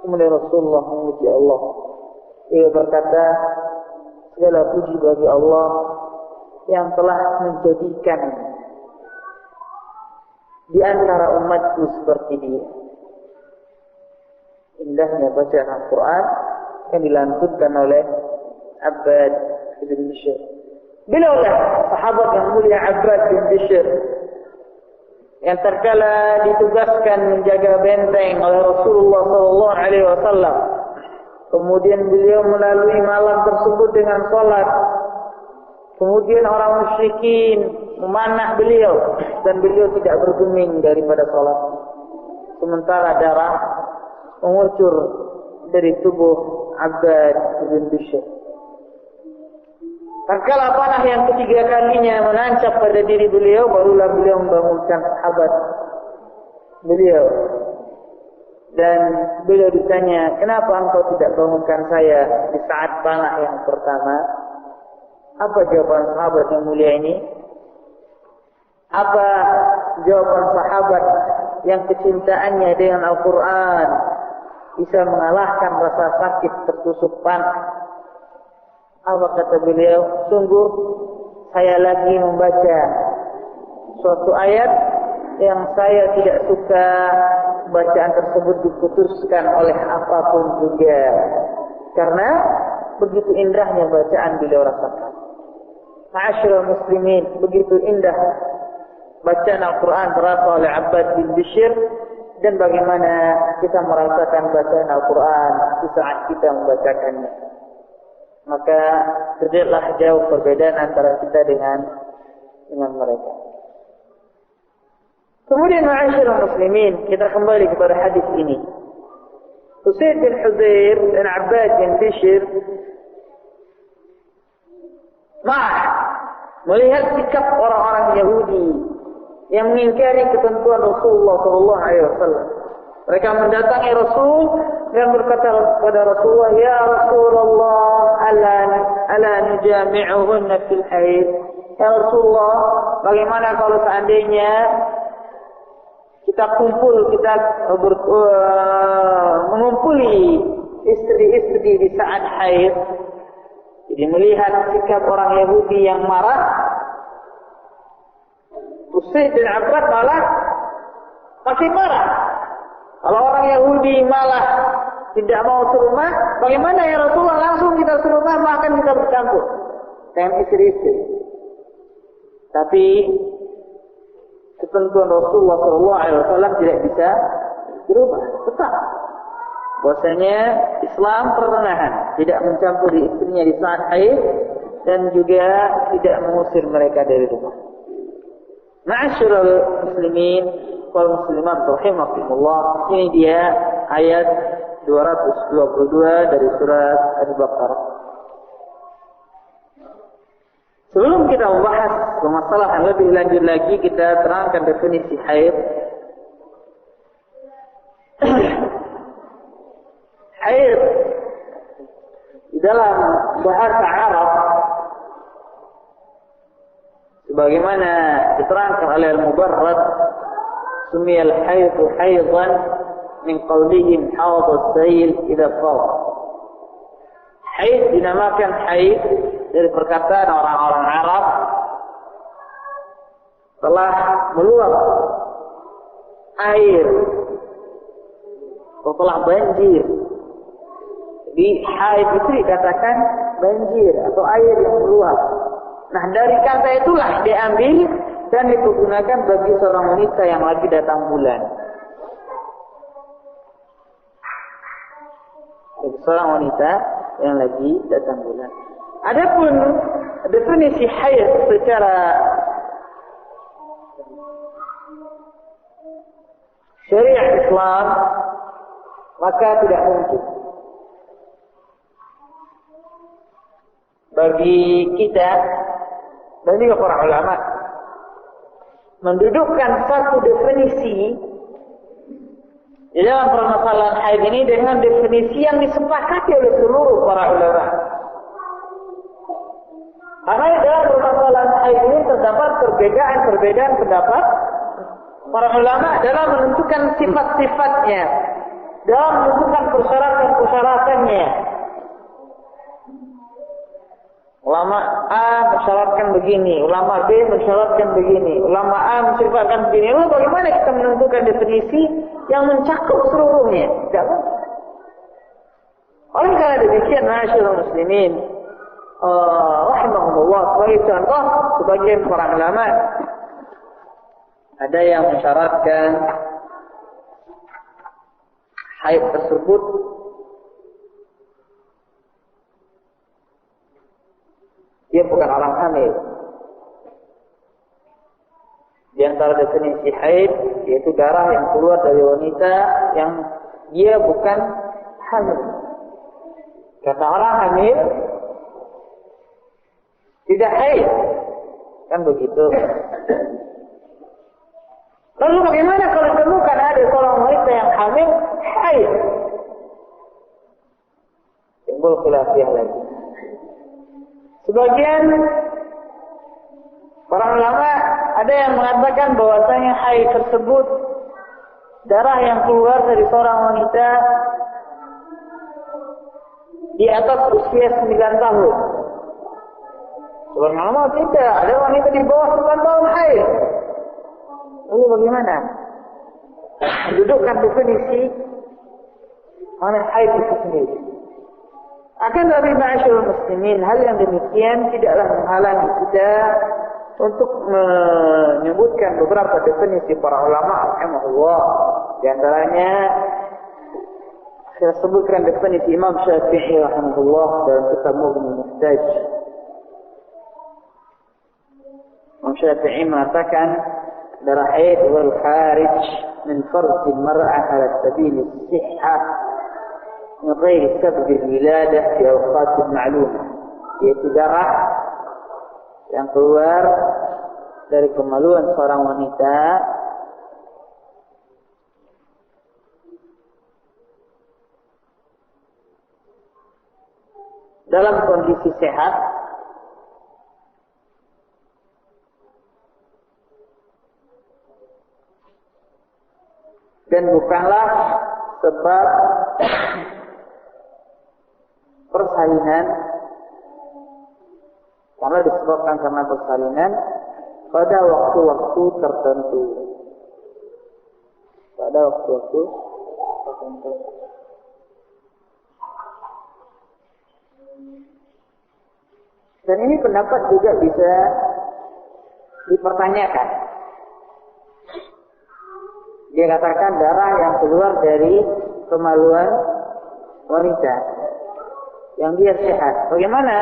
Kemudian Rasulullah memuji Allah. Ia berkata, "Segala puji bagi Allah yang telah menjadikan di antara umatku seperti dia." Indahnya bacaan Al-Quran yang dilantunkan oleh Abbad bin Bishr. Bilaulah sahabat yang mulia Abbad bin Bishr yang terkala ditugaskan menjaga benteng oleh Rasulullah SAW. Kemudian beliau melalui malam tersebut dengan salat. Kemudian orang musyrikin memanah beliau dan beliau tidak bergeming daripada salat. Sementara darah mengucur dari tubuh Abbad bin Bishr. Tatkala panah yang ketiga kalinya menancap pada diri beliau, barulah beliau membangunkan sahabat beliau. Dan beliau ditanya, "Kenapa engkau tidak bangunkan saya di saat panah yang pertama?" Apa jawaban sahabat yang mulia ini? Apa jawaban sahabat yang kecintaannya dengan Al-Quran bisa mengalahkan rasa sakit tertusuk panah? Apa kata beliau? "Sungguh saya lagi membaca suatu ayat yang saya tidak suka bacaan tersebut diputuskan oleh apapun juga, karena begitu indahnya bacaan beliau rasakan." Ma'asyiral muslimin, begitu indah bacaan Al-Quran terasa oleh Abbad bin Bishr, dan bagaimana kita merasakan bacaan Al-Quran di saat kita membacakannya. Maka terjadilah jauh perbedaan antara kita dengan mereka. Kemudian ma'asyiral muslimin, kita kembali kepada hadis ini. Usaid bin Hudayr dan Abbad bin Bishr melihat sikap orang-orang Yahudi yang mengingkari ketentuan Rasulullah SAW. Mereka mendatangi Rasul dan berkata kepada Rasulullah, "Ya Rasulullah, ala nujami'uhunna fil haid?" Ya Rasulullah, bagaimana kalau seandainya kita mengumpuli istri-istri di saat haid? Jadi melihat sikap orang Yahudi yang marah, Usaid bin Abbad malah masih marah. Kalau orang Yahudi malah tidak mau serumah, bagaimana ya Rasulullah, langsung kita serumah, bahkan kita bercampur dengan istri-istri. Tapi ketentuan Rasulullah SAW tidak bisa berubah, tetap bahwasanya Islam pertengahan, tidak mencampuri istrinya di saat haid dan juga tidak mengusir mereka dari rumah. Ma'asyiral muslimin wal muslimat rahimakumullah, ini dia ayat 222 dari surat Al-Baqarah. Sebelum kita membahas permasalahan lebih lanjut lagi, kita terangkan definisi haid. Haid di dalam bahasa Arab sebagaimana diterangkan oleh Al-Mubarrad, sumiyal haidhu haidan min qawlihim hawad as-sayl idza fawq. Haid dinamakan haid dari perkataan orang-orang Arab telah meluap air setelah banjir. Jadi haid itu dikatakan banjir atau air yang meluap. Nah, dari kata itulah diambil dan digunakan bagi seorang wanita yang lagi datang bulan. Bagi seorang wanita yang lagi datang bulan. Adapun definisi haid secara syariat Islam, maka tidak mungkin bagi kita dan juga para ulama mendudukkan satu definisi di dalam permasalahan haid ini dengan definisi yang disepakati oleh seluruh para ulama. Karena dalam permasalahan haid ini terdapat perbedaan pendapat para ulama dalam menentukan sifat-sifatnya, dalam menentukan persyaratan-persyaratannya. Ulama A mensyaratkan begini, ulama B mensyaratkan begini, ulama A mensyaratkan begini. Lalu bagaimana kita menentukan definisi yang mencakup seluruhnya? Tidak mungkin. Oleh karena demikian, ma'asyiral muslimin, rahimahumullah, sebagai contoh, sebagian para ulama ada yang mensyaratkan haid tersebut dia bukan orang hamil. Di antara definisi haid yaitu darah yang keluar dari wanita yang dia bukan hamil. Kata orang hamil tidak haid, kan begitu. Lalu bagaimana kalau ditemukan ada seorang wanita yang hamil haid? Timbul khilafiyah lagi. Sebagian para ulama ada yang mengatakan bahwasanya haid tersebut darah yang keluar dari seorang wanita di atas usia 9 tahun. Sebagian ulama tidak, ada wanita di bawah 9 tahun haid. Lalu bagaimana? Dudukkan definisi mana haid itu sendiri. Akan dari ma'asyiral muslimin, hal yang demikian tidaklah menghalangi kita untuk menyebutkan beberapa definisi para ulama rahimahullah. Di antaranya saya sebutkan definisi Imam Syafi'i rahimahullah dalam kitab Mughni Muhtaj. Imam Syafi'i mengatakan darah haid wal kharij min farj al-mar'ah ala sabil as-sihhah min ghairi sabab al-wiladah fi awqat ma'lumah, yaitu darah yang keluar dari kemaluan seorang wanita dalam kondisi sehat dan bukanlah sebab persalinan, karena disebabkan karena persalinan pada waktu-waktu tertentu. Pada waktu-waktu tertentu. Dan ini pendapat juga bisa dipertanyakan. Dia katakan darah yang keluar dari kemaluan wanita yang dia sehat. Bagaimana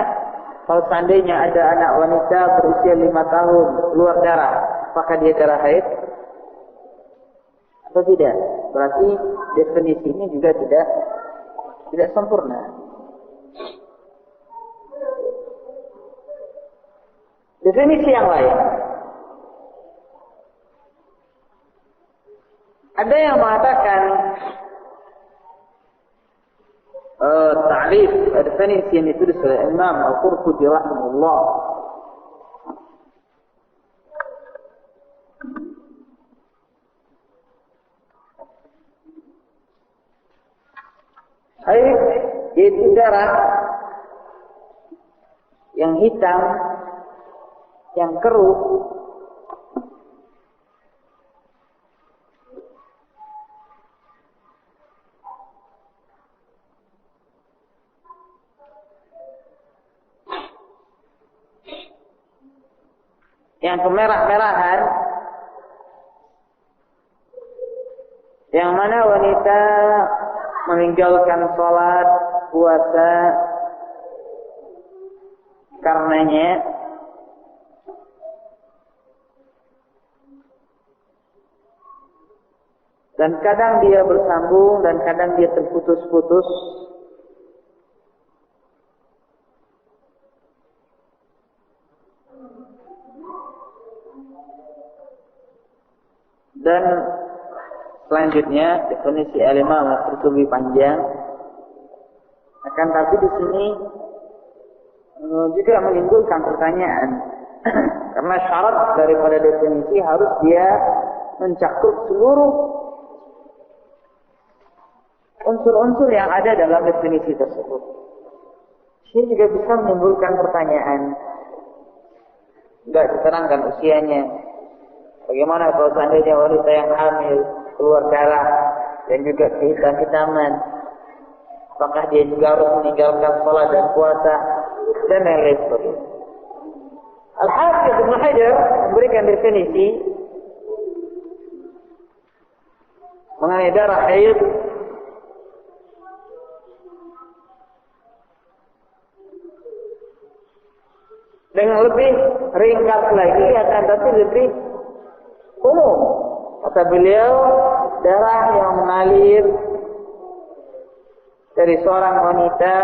kalau seandainya ada anak wanita berusia 5 tahun keluar darah, apakah dia darah haid atau tidak? Berarti definisinya juga tidak sempurna. Definisi yang lain, ada yang mengatakan ta'rif definisi yang ditulis oleh Imam Al-Qurtubi rahimahullah. Haid yaitu darah yang hitam, yang keruh, yang kemerah-merahan, yang mana wanita meninggalkan sholat, puasa karenanya, dan kadang dia bersambung dan kadang dia terputus-putus. Dan selanjutnya definisi Al-Imam Al-Qurtubi panjang. Akan tapi di sini juga menimbulkan pertanyaan. Karena syarat daripada definisi harus dia mencakup seluruh unsur-unsur yang ada dalam definisi tersebut. Ini juga bisa menimbulkan pertanyaan. Tidak diterangkan usianya. Bagaimana kalau seandainya wanita yang hamil keluar darah dan juga kehitam-hitaman, apakah dia juga harus meninggalkan sholat dan puasa dan lain-lain sebagainya. Al-Hafidz Ibnu Hajar memberikan definisi mengenai darah haid dengan lebih ringkas lagi, akan tapi lebih umum. Kata beliau, darah yang mengalir dari seorang wanita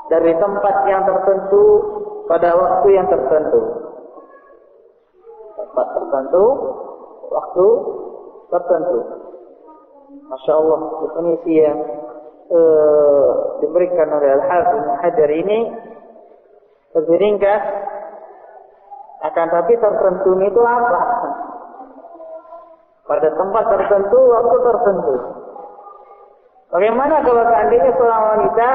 dari tempat yang tertentu pada waktu yang tertentu. Tempat tertentu, waktu tertentu. Masya Allah, definisi yang diberikan oleh Al-Hafidz Ibnu Hajar ini lebih ringkas. Akan tapi tertentu itu apa? Pada tempat tertentu, waktu tertentu. Bagaimana kalau seandainya seorang wanita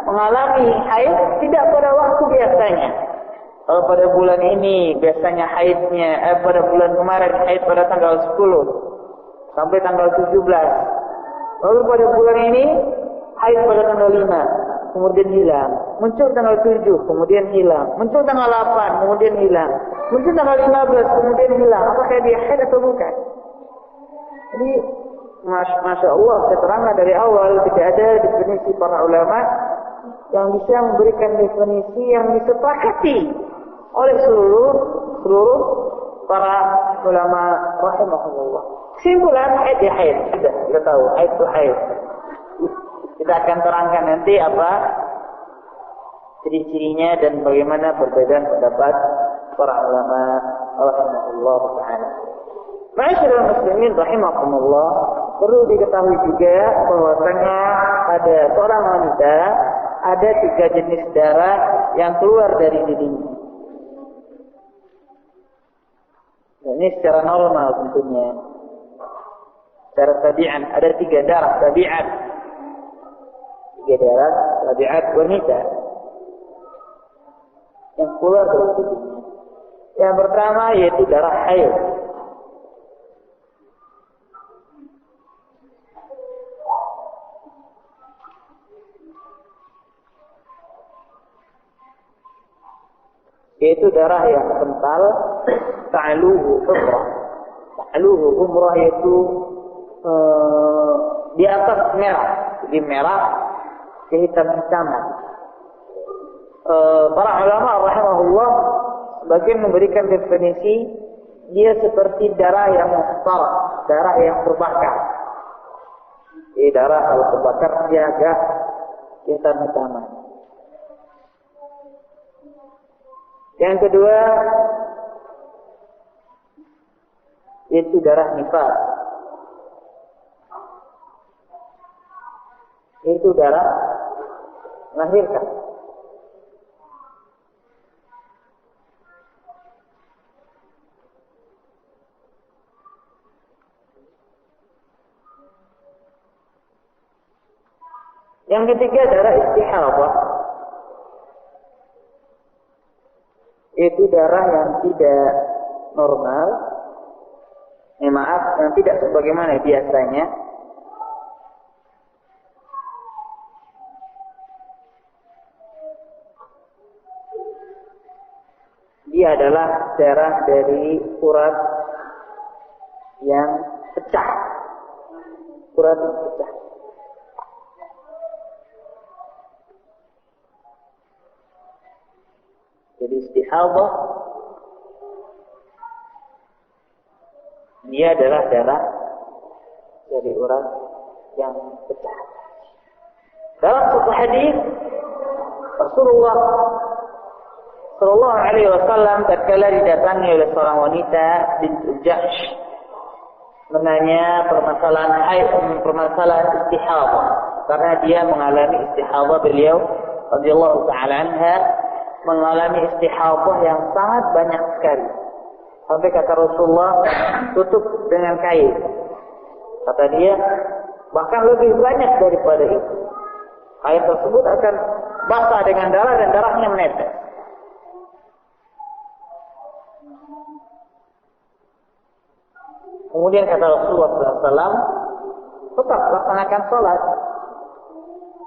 mengalami haid tidak pada waktu biasanya? Kalau pada bulan ini biasanya haidnya, pada bulan kemarin haid pada tanggal 10 sampai tanggal 17. Lalu pada bulan ini haid pada tanggal 5. Kemudian hilang, muncul tanggal 7, kemudian hilang, muncul tanggal 8, kemudian hilang, muncul tanggal 15, kemudian hilang. Apakah dia haid atau bukan? Jadi, Masya Allah, saya terangkan dari awal tidak ada definisi para ulama yang bisa memberikan definisi yang disepakati oleh seluruh para ulama rahimahullah. Kesimpulan haid ya haid, sudah kita tahu haid itu haid. Kita akan terangkan nanti apa ciri-cirinya dan bagaimana perbedaan pendapat para ulama rahimahullah taala. Ma'asyiral muslimin rahimakumullah, perlu diketahui juga bahwasanya pada seorang wanita ada 3 jenis darah yang keluar dari dirinya. Ini secara normal tentunya. Secara tabiat ada 3 darah tabiat. 3 darah tabiat wanita yang keluar dari dirinya. Yang pertama yaitu darah haid. Yaitu darah yang kental, ta'aluhu umrah. Ta'aluhu umrah yaitu di atas merah, jadi merah kehitam-hitaman. Para ulama rahimahullah sebagian memberikan definisi dia seperti darah yang muhtar, darah yang terbakar. Jadi darah kalau terbakar dia agak kehitam-hitaman. Yang kedua yaitu darah nifas, yaitu darah melahirkan. Yang ketiga darah istihadah, yaitu darah yang tidak normal, yang tidak sebagaimana biasanya. Dia adalah darah dari urat yang pecah, urat yang pecah. Jadi istihadah dia adalah darah dari urat yang pecah. Dalam satu hadis Rasulullah Sallallahu Alaihi Wasallam tatkala didatangi oleh seorang wanita bintu Jahsh menanya permasalahan istihadah, karena dia mengalami istihadah, beliau radhiyallahu taala anha mengalami istihadah yang sangat banyak sekali. Sampai kata Rasulullah, tutup dengan kain. Kata dia, bahkan lebih banyak daripada itu. Kain tersebut akan basah dengan darah dan darahnya menetes. Kemudian kata Rasulullah SAW, tetap laksanakan sholat.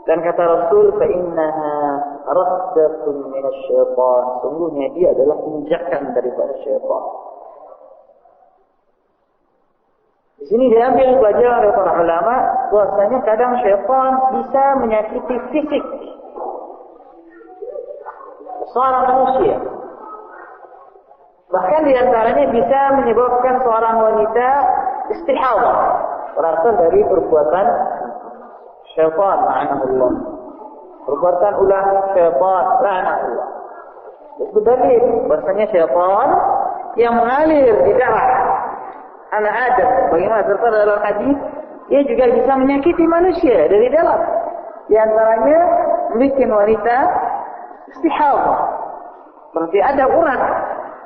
Dan kata Rasul, فَإِنَّهَا رَحْدَةٌ مِنَ الشَّيْطَانِ, sungguhnya dia adalah injakan daripada syaitan. Di sini diambil pelajaran oleh para ulama bahwasanya kadang syaitan bisa menyakiti fisik seorang manusia. Bahkan diantaranya bisa menyebabkan seorang wanita istihadah, berasal dari perbuatan syaitan, la'anahullah. Perbuatan ulah syaitan, la'anahullah. Itu dalil bahasanya syaitan yang mengalir di darah anak Adam, bagaimana tertera dalam hadis, dia juga bisa menyakiti manusia dari dalam. Di antaranya membuat wanita istihadah, berarti ada urat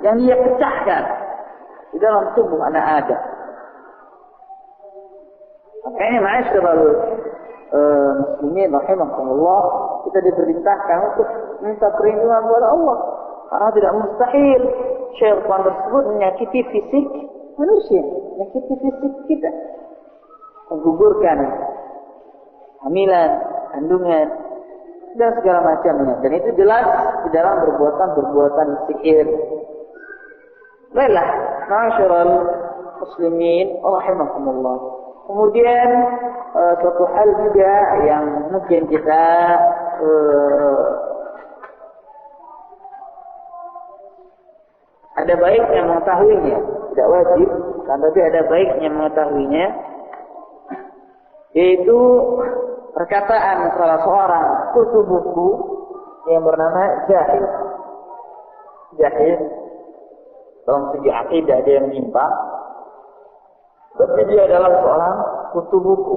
yang dia pecahkan di dalam tubuh anak Adam. Makanya ma'asyiral muslimin rahimakumullah, kita diperintahkan untuk minta perlindungan kepada Allah, karena tidak mustahil syaitan tersebut menyakiti fisik manusia, menyakiti fisik kita, menggugurkan hamilan, kandungan, dan segala macamnya. Dan itu jelas di dalam perbuatan sihir. Baiklah, ma'asyiral muslimin rahimakumullah. Kemudian suatu hal juga yang mungkin kita ada baiknya mengetahuinya, tidak wajib, tapi ada baiknya mengetahuinya, yaitu perkataan salah seorang kutub buku yang bernama Jahil. Jahil dalam segi akidah dia yang menyimpang, tapi dia adalah seorang kutub buku,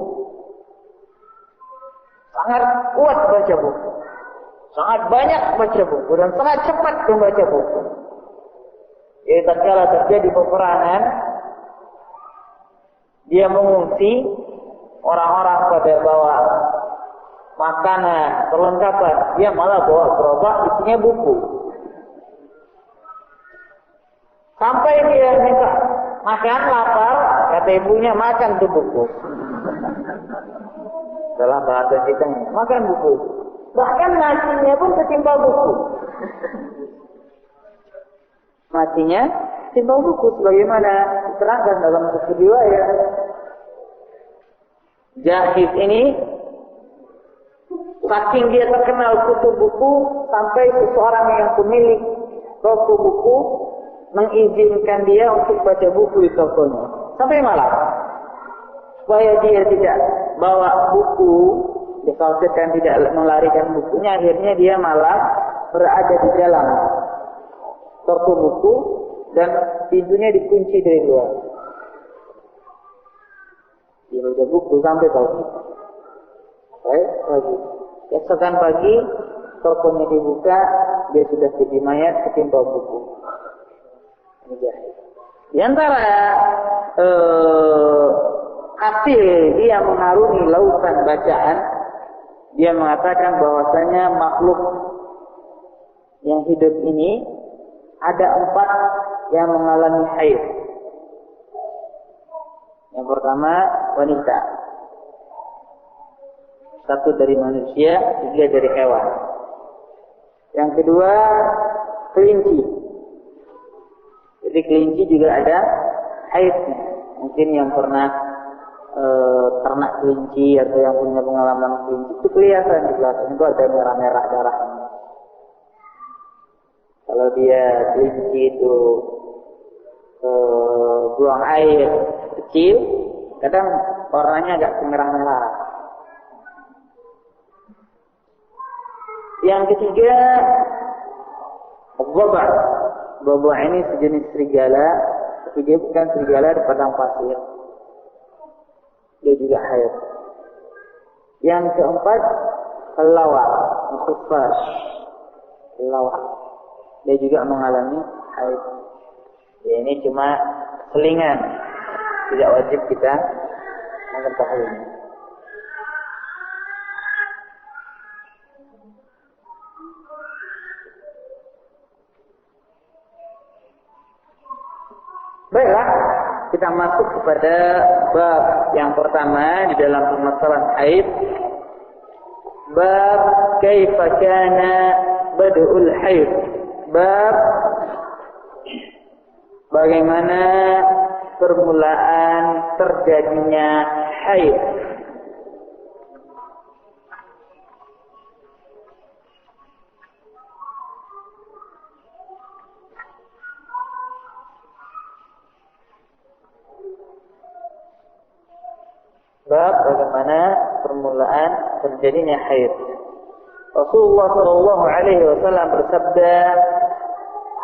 sangat kuat baca buku, sangat banyak baca buku, dan sangat cepat membaca buku. Jadi tatkala terjadi peperangan, dia mengungsi, orang-orang pada bawa makanan, perlengkapan, dia malah bawa gerobak isinya buku. Sampai dia minta makan, lapar, kata ibunya, makan tuh buku. Dalam bahasa kita, makan buku. Bahkan nasinya pun ketimbang buku. Matinya timbang buku, sebagaimana diterangkan dalam satu riwayat. Jahid ini saking dia terkenal kutu buku sampai seseorang yang pemilik toko buku mengizinkan dia untuk baca buku di tokonya sampai malam, supaya dia tidak bawa buku, dikhawatirkan tidak melarikan bukunya. Akhirnya dia malam berada di dalam toko buku dan pintunya dikunci dari luar. Dia baca buku sampai pagi. Baik, pagi. Keesokan pagi, tokonya dibuka, dia sudah jadi mayat ketimpa buku. Ini Jahid. Di antara hasil dia mengarungi lautan bacaan, dia mengatakan bahwasanya makhluk yang hidup ini ada 4 yang mengalami haid. Yang pertama wanita, 1 dari manusia, 3 dari hewan. Yang kedua kelinci. Jadi kelinci juga ada haidnya. Mungkin yang pernah ternak kelinci atau yang punya pengalaman kelinci itu kelihatan di belakang itu ada merah-merah darahnya. Kalau dia kelinci itu buang air kecil, kadang warnanya agak kemerah-merah. Yang ketiga, Dhaba. Dhaba ini sejenis serigala, tapi dia bukan serigala di padang pasir. Dia juga haid. Yang keempat, kelawar, mukhfash. Kelawar. Dia juga mengalami haid. Ya, ini cuma selingan. Tidak wajib kita mengetahuinya. Baiklah, kita masuk kepada bab yang pertama di dalam permasalahan haid. Bab kaifa kana bad'ul haid. Bab bagaimana permulaan terjadinya haid. Bab bagaimana permulaan terjadinya haid. Rasulullah sallallahu alaihi wasallam bersabda,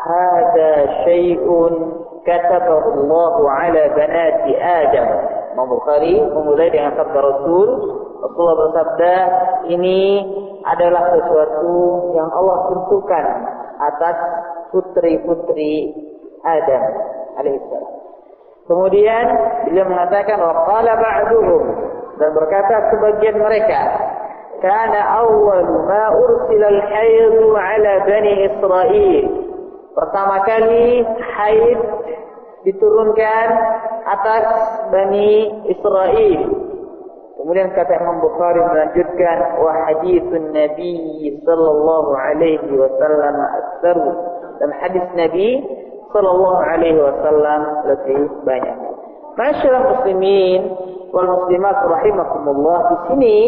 "Hada syai'un katabahu Allah 'ala banati Adam." Imam Bukhari memulai dengan sabda Rasul. Rasulullah bersabda, ini adalah sesuatu yang Allah tentukan atas putri-putri Adam alaihissalam. Kemudian beliau mengatakan, wa qala ba'duhum, dan berkata sebagian mereka, kana awwalu ma ursila al-hayd 'ala bani Israil. Pertama kali haid diturunkan atas Bani Israel. Kemudian kata Imam Bukhari melanjutkan, wa haditsun Nabi sallallahu alaihi wasallam aktsaru, dan hadis Nabi sallallahu alaihi wasallam lebih banyak. Masyaallah muslimin wal muslimat rahimakumullah, di sini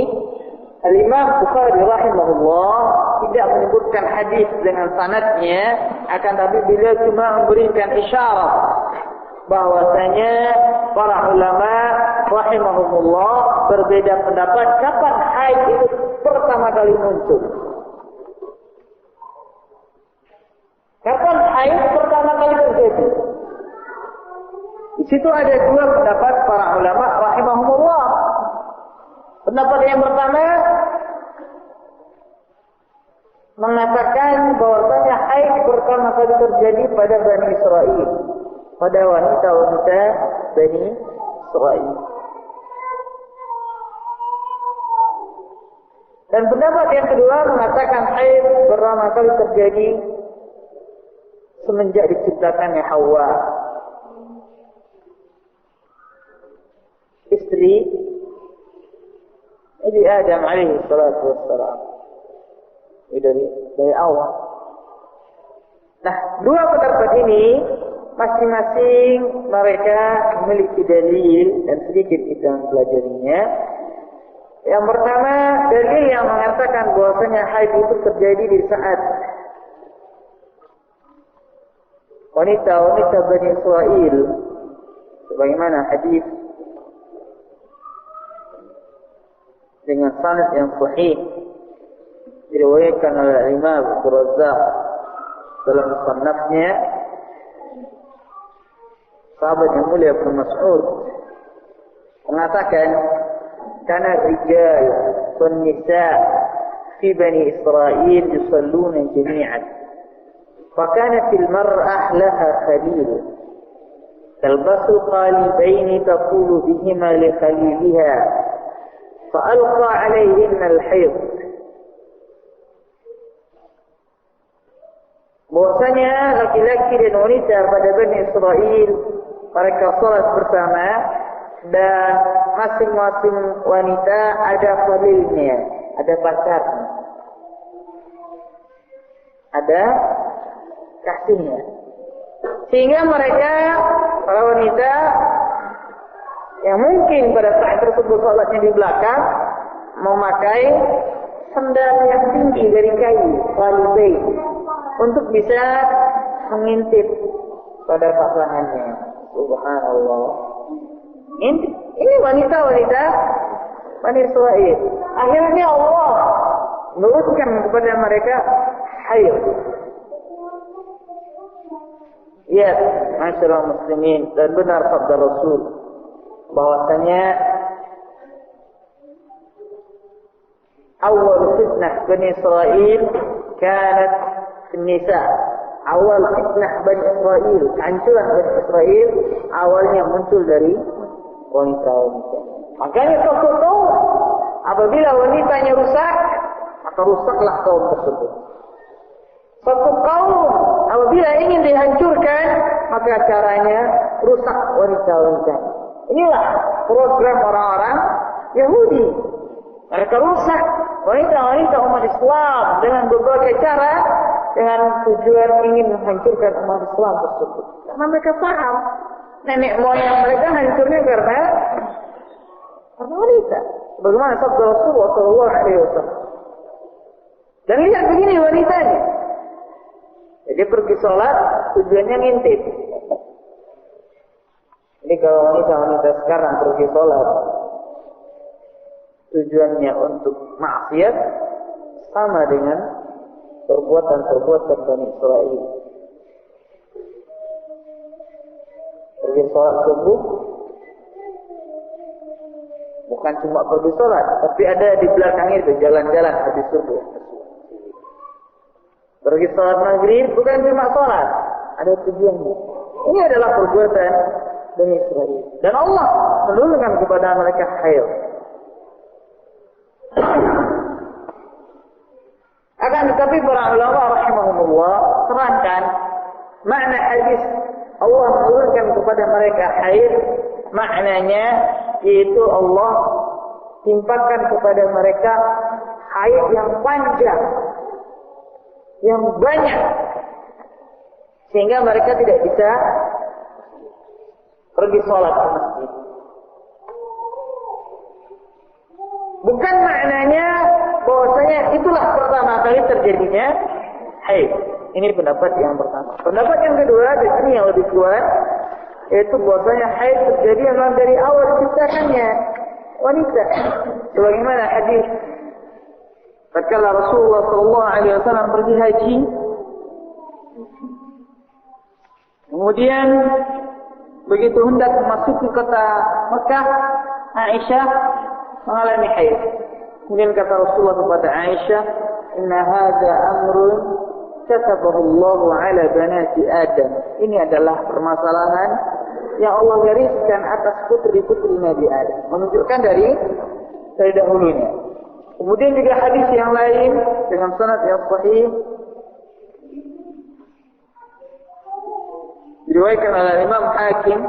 Al-Imam Bukhari rahimahullah tidak menyebutkan hadis dengan sanadnya, akan tapi beliau cuma memberikan isyarat bahwasanya para ulama rahimahumullah berbeda pendapat kapan haid itu pertama kali muncul. Kapan haid pertama kali terjadi? Di situ ada 2 pendapat para ulama rahimahumullah. Pendapat yang pertama mengatakan bahwasanya haid pertama kali terjadi pada Bani Israel, pada wanita-wanita Bani Israel. Dan pendapat yang kedua mengatakan haid pertama kali terjadi semenjak diciptakannya Hawa, istri Nabi Adam alaihi salatu wassalam, dari awal. Nah, 2 pendapat ini masing-masing mereka memiliki dalil, dan sedikit kita mempelajarinya. Yang pertama, dalil yang mengatakan bahwasanya haid itu terjadi di saat wanita-wanita Bani Israel, sebagaimana hadis dengan sanad yang sahih diriwayatkan oleh Imam Abdul Razzaq dalam musannafnya, sahabat yang mulia Ibnu Mas'ud mengatakan, kana rijal wan nisa fi Bani Israel yusalluna jami'an, fa kanat al mar'ah laha khalil talbasu qalibain taqulu bihima li khaliliha fa alqa alayhinna al hayd. Bahwasanya laki-laki dan wanita pada Bani Israel mereka salat bersama, dan masing-masing wanita ada khalilnya, ada pacarnya, ada kasihnya, sehingga mereka para wanita yang mungkin pada saat tersebut salatnya di belakang memakai sandal yang tinggi dari kayu, khalibain, untuk bisa mengintip pada pasangannya. Subhanallah. Ini wanita-wanita Bani Israel. Akhirnya Allah menurunkan kepada mereka haid. Ya, masyarakat muslimin, dan benar sabda Rasul bahwasanya awal fitnah Bani Israel kanat nisa. Awal fitnah Bani Israel, kehancuran Bani Israel awalnya muncul dari wanita-wanita. Makanya suatu kaum apabila wanitanya rusak, maka rusaklah kaum tersebut. Suatu kaum apabila ingin dihancurkan, maka caranya rusak wanita-wanita. Inilah program orang-orang Yahudi. Mereka rusak wanita-wanita umat Islam dengan berbagai cara, dengan tujuan ingin menghancurkan umat Islam tersebut. Karena mereka paham nenek moyang mereka hancurnya karena wanita. Bagaimana sabda Rasulullah SAW. Dan lihat begini wanitanya. Jadi pergi sholat tujuannya ngintip. Ini kalau wanita-wanita sekarang pergi sholat tujuannya untuk maksiat, sama dengan perbuatan-perbuatan Bani Israel. Pergi sholat subuh, bukan cuma pergi sholat, tapi ada di belakang itu jalan-jalan habis subuh. Pergi sholat maghrib bukan cuma sholat, ada tujuannya. Ini adalah perbuatan Bani Israel. Dan Allah menurunkan kepada mereka haid. Akan tetapi para ulama rahimahumullah terangkan makna hadis Allah menurunkan kepada mereka haid, maknanya yaitu Allah timpakan kepada mereka haid yang panjang, yang banyak, sehingga mereka tidak bisa pergi sholat ke masjid. Bukan maknanya bahwasanya itulah pertama kali terjadinya haid. Ini pendapat yang pertama. Pendapat yang kedua, di sini yang lebih kuat, yaitu bahwasanya haid terjadi memang dari awal diciptakannya wanita. Sebagaimana hadis tatkala Rasulullah SAW pergi haji, kemudian begitu hendak memasuki kota Mekah, Aisyah mengalami haid. Kemudian kata Rasulullah kepada Aisyah, "Inna hadza amrun katabahu Allahu ala banati Adam." Ini adalah permasalahan yang Allah gariskan atas putri-putri Nabi Adam, menunjukkan dari dahulunya. Kemudian juga hadis yang lain dengan sanad yang sahih diriwayatkan oleh Imam Hakim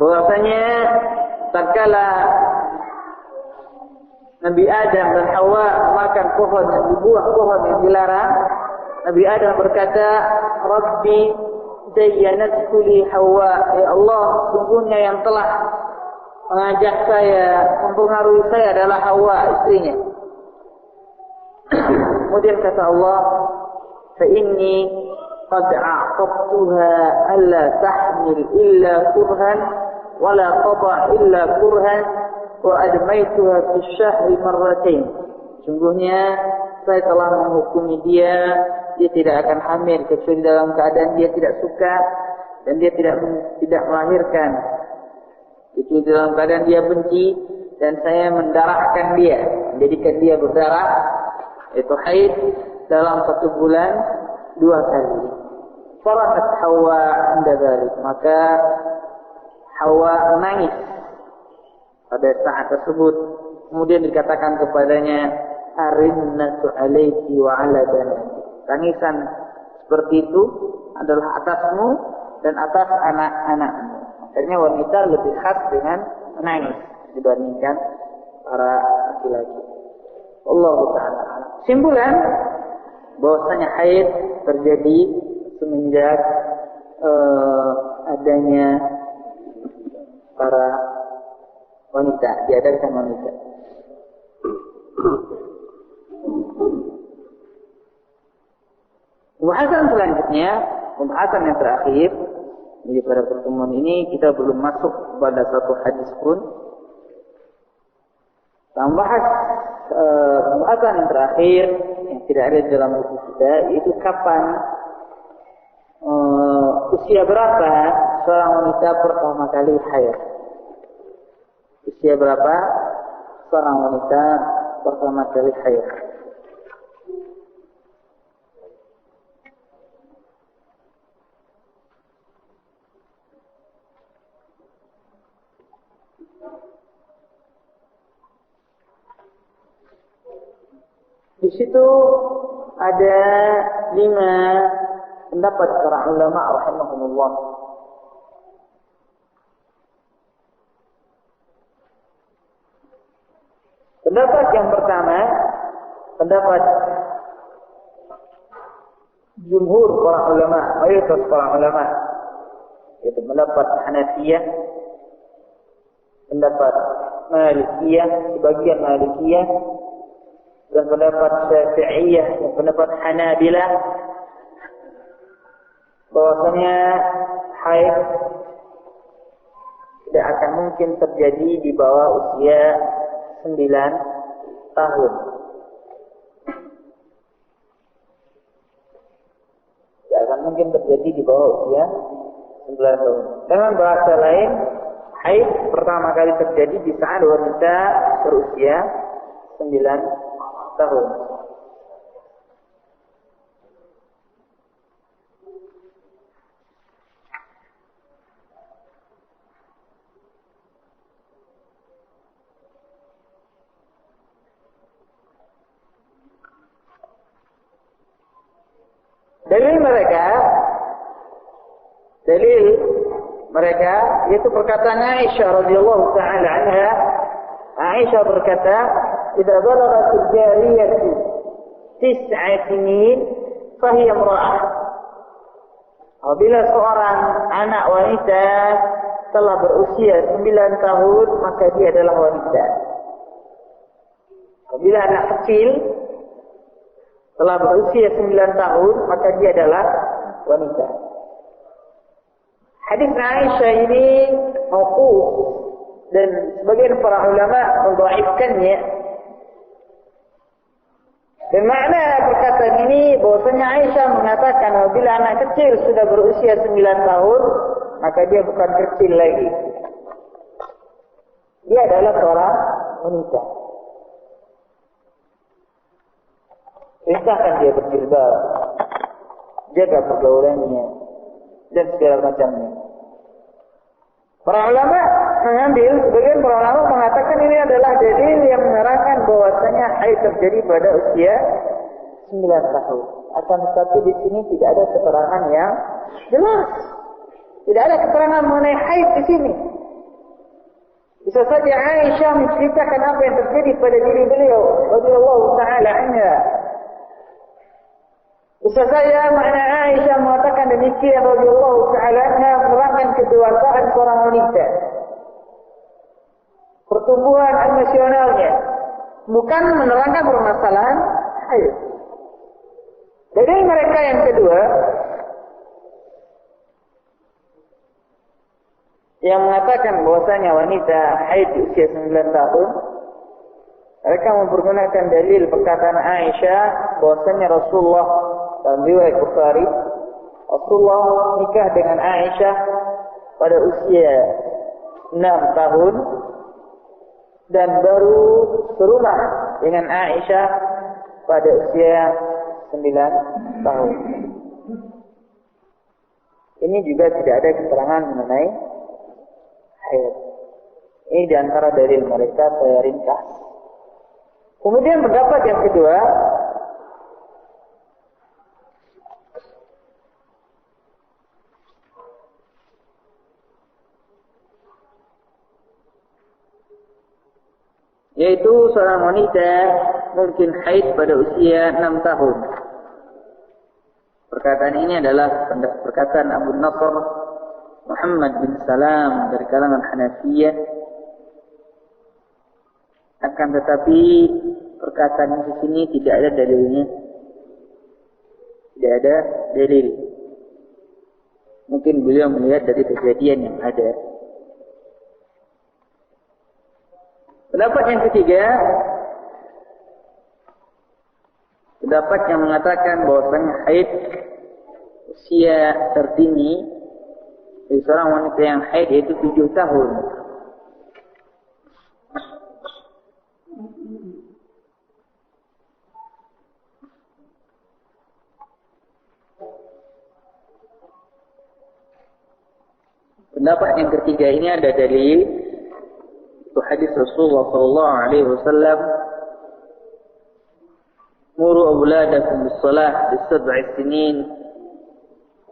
bahwasanya tatkala Nabi Adam dan Hawa makan pohon yang dibuah, pohon yang dilarang, Nabi Adam berkata, "Rabbi zayyanatku li Hawa." Ya Allah, sungguhnya yang telah mengajak saya, mempengaruhi saya adalah Hawa, istrinya. Kemudian kata Allah, fa inni qad a'tabtuha alla tahmil illa kurhan wa la tadha illa kurhan wa admaituha fi syahri marratain. Sungguhnya saya telah menghukumi dia tidak akan hamil kecuali dalam keadaan dia tidak suka dan dia tidak melahirkan. Itu dalam keadaan dia benci dan saya mendarahkan dia, menjadikan dia berdarah, itu haid dalam 1 bulan 2 kali. Farahat Hawa anda dzalik, maka Hawa menangis pada saat tersebut. Kemudian dikatakan kepadanya, arinnatu alaiki wa ala banati. Tangisan seperti itu adalah atasmu dan atas anak-anakmu. Akhirnya wanita lebih khas dengan menangis dibandingkan para laki-laki. Allah Ta'ala. Simpulan bahwasanya haid terjadi semenjak adanya para wanita, diadakan wanita. Pembahasan selanjutnya, pembahasan yang terakhir. Jadi pada pertemuan ini kita belum masuk pada satu hadis pun. Pembahasan yang terakhir yang tidak ada dalam buku kita, yaitu kapan, usia berapa seorang wanita pertama kali haid. Usia berapa seorang wanita pertama kali haid. Di situ ada 5 pendapat para ulama rahimahumullah. Pendapat yang pertama, pendapat jumhur para ulama, mayoritas para ulama, yaitu pendapat Hanafiyah, pendapat Malikiyah, sebagian Malikiyah, dan pendapat Syafi'iyah dan pendapat Hanabilah, bahwasanya haid tidak akan mungkin terjadi di bawah usia 9 tahun. Tidak akan mungkin terjadi di bawah usia 9 tahun. Dengan bahasa lain, haid pertama kali terjadi di saat wanita berusia 9 tahun. Dalil mereka yaitu perkataan Aisyah radhiyallahu taala anha. Aisyah berkata, "Idza balaghatil jariyatu 9 sinin fa hiya imra'ah." Apabila seorang anak wanita telah berusia 9 tahun, maka dia adalah wanita. Apabila anak kecil telah berusia 9 tahun, maka dia adalah wanita. Hadis Aisyah ini mauquf dan sebagian para ulama mendhaifkannya. Dan makna perkataan ini bahwasanya Aisyah mengatakan apabila anak kecil sudah berusia 9 tahun, maka dia bukan kecil lagi. Dia adalah seorang wanita. Perintahkan dia berjilbab, jaga pergaulannya, dan segala macamnya. Para ulama sebagian para ulama mengatakan ini adalah dalil yang menerangkan bahwasanya haid terjadi pada usia 9 tahun. Akan tetapi di sini tidak ada keterangan yang jelas. Tidak ada keterangan mengenai haid di sini. Bisa saja Aisyah menceritakan apa yang terjadi pada diri beliau radhiyallahu taala anha. Bisa saja makna Aisyah mengatakan demikian radhiyallahu taala anha menerangkan kedewasaan seorang wanita. pertumbuhan emosionalnya, bukan menerangkan permasalahan haid. Jadi mereka yang kedua yang mengatakan bahwasanya wanita haid di usia 9 tahun, mereka mempergunakan dalil perkataan Aisyah bahwasanya Rasulullah dalam riwayat Bukhari, Rasulullah nikah dengan Aisyah pada usia 6 tahun dan baru serumah dengan Aisyah pada usia 9 tahun. Ini juga tidak ada keterangan mengenai haid. Ini diantara dalil mereka, saya ringkas. Kemudian pendapat yang kedua, yaitu seorang wanita mungkin haid pada usia 6 tahun. Perkataan ini adalah perkataan Abu Nasr Muhammad bin Salam dari kalangan Hanafiyah. Akan tetapi perkataan di sini tidak ada dalilnya. Tidak ada dalil. Mungkin beliau melihat dari kejadian yang ada. Pendapat yang ketiga, pendapat yang mengatakan bahwasanya haid usia tertinggi dari seorang wanita yang haid yaitu 7 tahun. Pendapat yang ketiga ini ada dalil itu hadis Rasulullah sallallahu alaihi wasallam, "Muru auladakum bis-shalah bis-sab'i sinin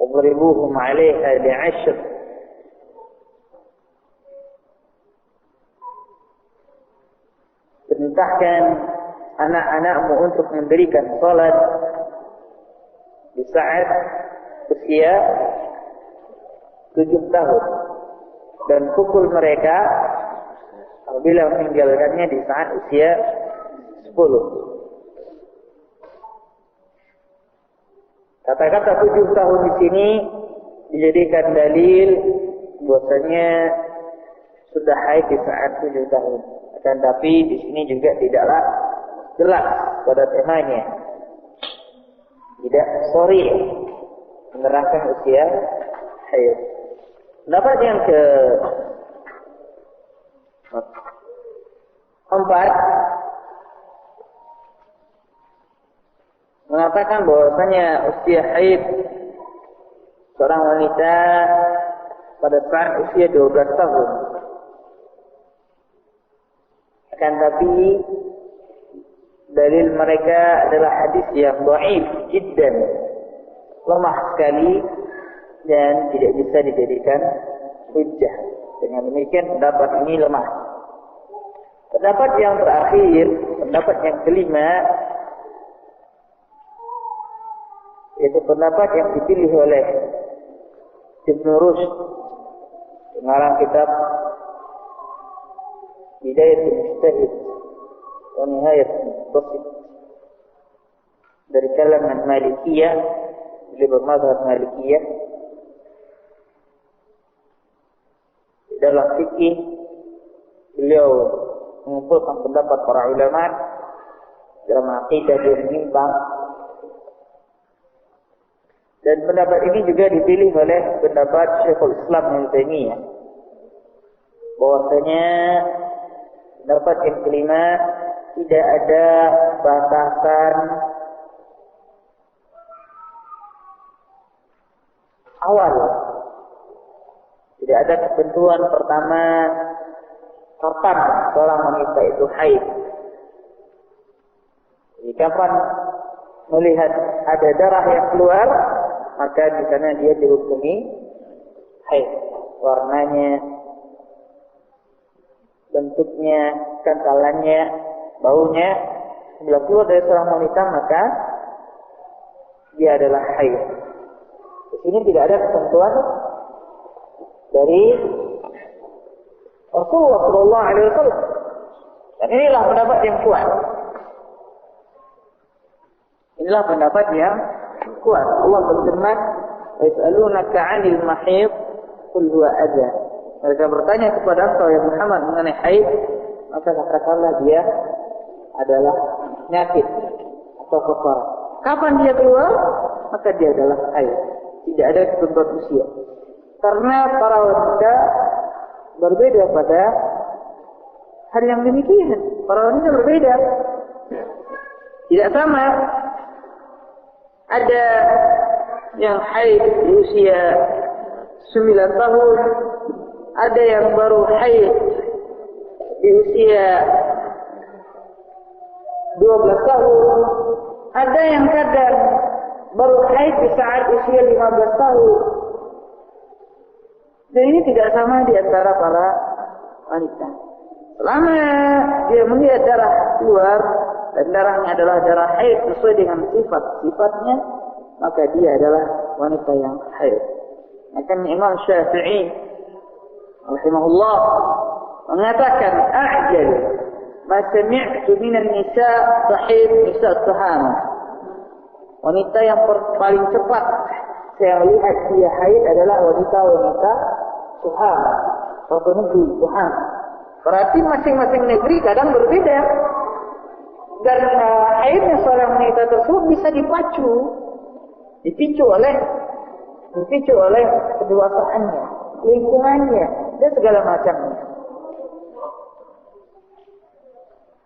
wadribuhum 'alaiha bi'ashr." Perintahkan anak-anakmu untuk mendirikan salat di saat usia 7 tahun dan pukul mereka apabila meninggalkannya di saat usia 10. Kata-kata 7 tahun di sini dijadikan dalil bahwasanya sudah haid di saat 7 tahun. Akan tapi di sini juga tidaklah jelas pada temanya. Tidak sorry menerangkan usia haid. Pendapat yang keempat mengatakan bahwasanya usia haid seorang wanita pada saat usia 12 tahun. Akan tapi dalil mereka adalah hadis yang dhaif jiddan, lemah sekali dan tidak bisa dijadikan hujjah. Dengan demikian pendapat ini lemah. Pendapat yang terakhir, pendapat yang kelima, yaitu pendapat yang dipilih oleh Ibn Rushd, pengarang kitab Bidayatul Mujtahid wa Nihayatul Muqtasid dari kalangan Malikiyah, beliau bermazhab Malikiyah. Dalam fikih beliau mengumpulkan pendapat para ulama, dalam akidah dia menyimpang. Dan pendapat ini juga dipilih oleh pendapat Syekhul Islam Ibnu Taimiyah, bahwasanya pendapat yang kelima tidak ada batasan awal. Tidak ada ketentuan pertama kapan seorang wanita itu haid. Jadi kapan melihat ada darah yang keluar, maka di sana dia dihukumi haid. Warnanya, bentuknya, kentalannya, baunya, bila keluar dari seorang wanita maka dia adalah haid. Di sini tidak ada ketentuan dari Rasulullah sallallahu alaihi wasallam. Dan inilah pendapat yang kuat. Inilah pendapat yang kuat. Allah berfirman, "Yas'alunaka 'anil mahid, qul huwa adza." Mereka bertanya kepada engkau ya Muhammad mengenai haid, maka katakanlah dia adalah penyakit atau kafara. Kapan dia keluar? Maka dia adalah haid. Tidak ada ketentuan usia. Karena para wanita berbeda pada hal yang demikian. Para wanita berbeda. Tidak sama. Ada yang haid di usia 9 tahun. Ada yang baru haid di usia 12 tahun. Ada yang kadang baru haid di saat usia 15 tahun. Dan ini tidak sama di antara para wanita. Selama dia melihat darah keluar dan darahnya adalah darah haid sesuai dengan sifat-sifatnya, maka dia adalah wanita yang haid. Maka Imam Syafi'i rahimahullah mengatakan, "A'jal ma sami'tu minan nisa sahih nisa tuhama." Wanita yang paling cepat saya lihat dia haid adalah wanita-wanita tuhama, suatu negeri tuhama. Berarti masing-masing negeri kadang berbeda. Dan haidnya seorang wanita tersebut bisa dipicu oleh kedewasaannya, lingkungannya, dan segala macamnya.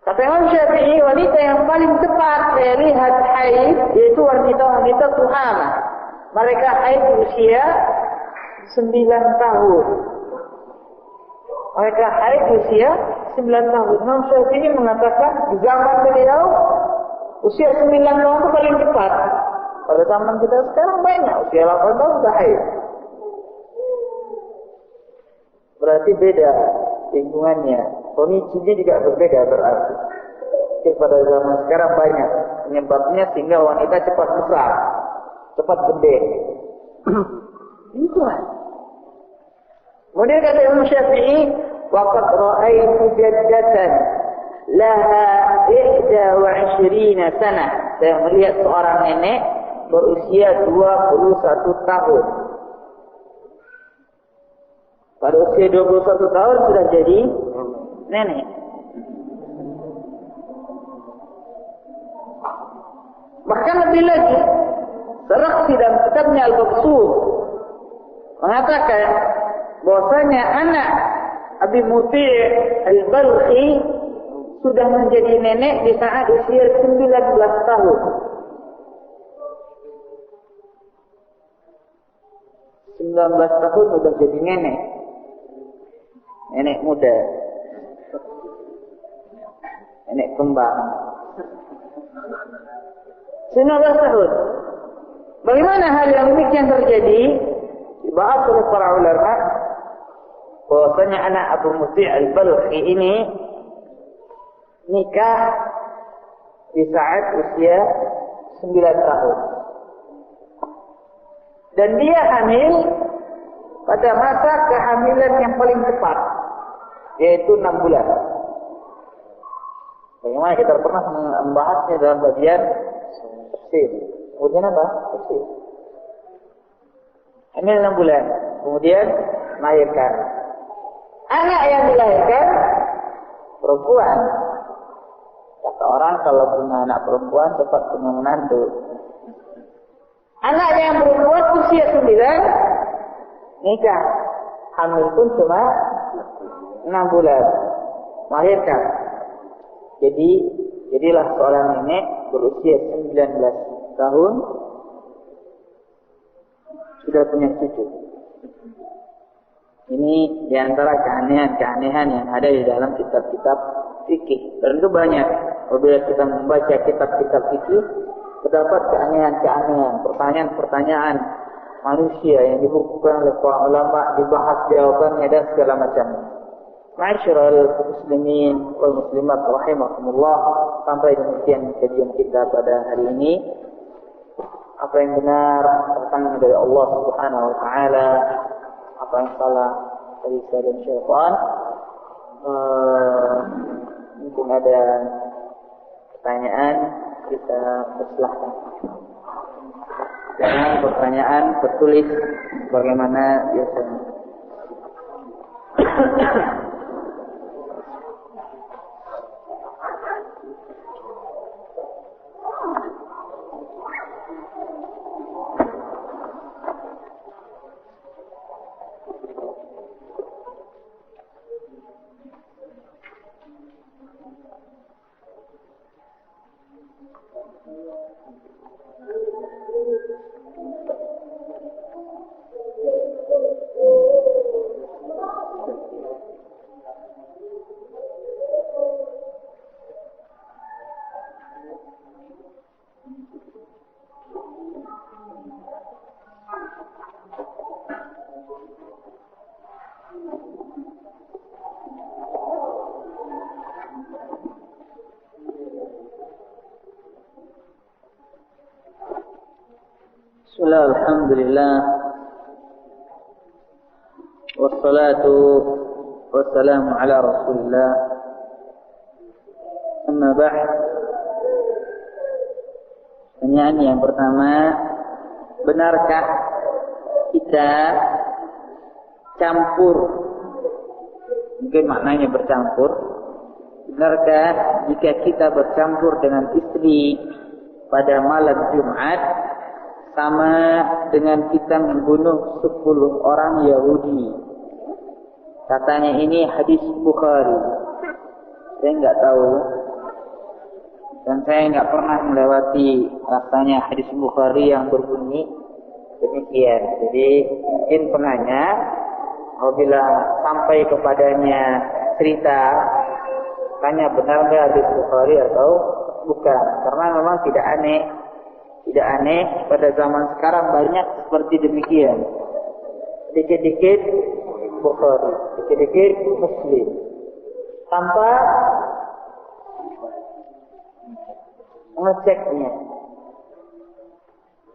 Kata Imam Syafi'i, wanita yang paling cepat saya lihat haid yaitu wanita-wanita tuhama. Mereka haid di usia 9 tahun. Mereka haid di usia 9 tahun. Imam Syafi'i mengatakan di zaman beliau usia 9 tahun itu paling cepat. Pada zaman kita sekarang banyak usia 8 tahun sudah haid. Berarti beda lingkungannya. Pemicunya juga berbeda berarti. Jadi pada zaman sekarang banyak penyebabnya sehingga wanita cepat besar, cepat gede. Lingkungan. Kemudian kata Imam Syafi'i, "Waqad ra'aitu jaddatan laha 21 sanah." Saya melihat seorang nenek berusia 21 tahun. Pada usia 21 tahun sudah jadi nenek. Bahkan lebih lagi, Sarakhsi dalam kitabnya Al-Maqsud mengatakan bahwasanya anak Abi Muti' Al-Balkhi sudah menjadi nenek di saat usia 19 tahun. 19 tahun sudah jadi nenek. Nenek muda. Nenek kembang. 19 tahun. Bagaimana hal yang demikian terjadi? Dibahas oleh para ulama bahwasanya anak Abu Muti' Al-Balkhi ini nikah di saat usia 9 tahun. Dan dia hamil pada masa kehamilan yang paling cepat, yaitu 6 bulan. Bagaimana kita pernah membahasnya dalam bagian tafsir. Kemudian apa? Tafsir. Hamil 6 bulan, kemudian melahirkan. Anak yang dilahirkan perempuan. Kata orang kalau punya anak perempuan cepat punya menantu. Anak yang perempuan usia 9 nikah. Hamil pun cuma 6 bulan. Melahirkan. Jadilah seorang nenek berusia 19 tahun sudah punya cucu. Ini diantara keanehan-keanehan yang ada di dalam kitab-kitab fikih. Dan itu banyak. Apabila kita membaca kitab-kitab fikih, terdapat keanehan-keanehan, pertanyaan-pertanyaan manusia yang dibukukan oleh para ulama, dibahas jawabannya dan segala macamnya. Ma'asyiral muslimin wal muslimat rahimakumullah, sampai demikian kajian kita pada hari ini. Apa yang benar datang dari Allah Subhanahu wa taala, apa yang salah dari saya dan syaitan. Mungkin ada pertanyaan, kita persilahkan. Jangan pertanyaan tertulis bagaimana biasanya. Bismillah, alhamdulillah, wassalatu wassalamu ala rasulillah, amma ba'd. Pertanyaan yang pertama, benarkah kita campur, mungkin maknanya bercampur, benarkah jika kita bercampur dengan istri pada malam Jumat sama dengan kita membunuh 10 orang Yahudi? Katanya ini hadis Bukhari. Saya enggak tahu, dan saya enggak pernah melewati rasanya hadis Bukhari yang berbunyi demikian. Jadi mungkin penanya apabila sampai kepadanya cerita, tanya benar enggak hadis Bukhari atau bukan. Karena memang tidak aneh pada zaman sekarang banyak seperti demikian. Dikit-dikit Bukhari, dikit-dikit Muslim, tanpa mengeceknya,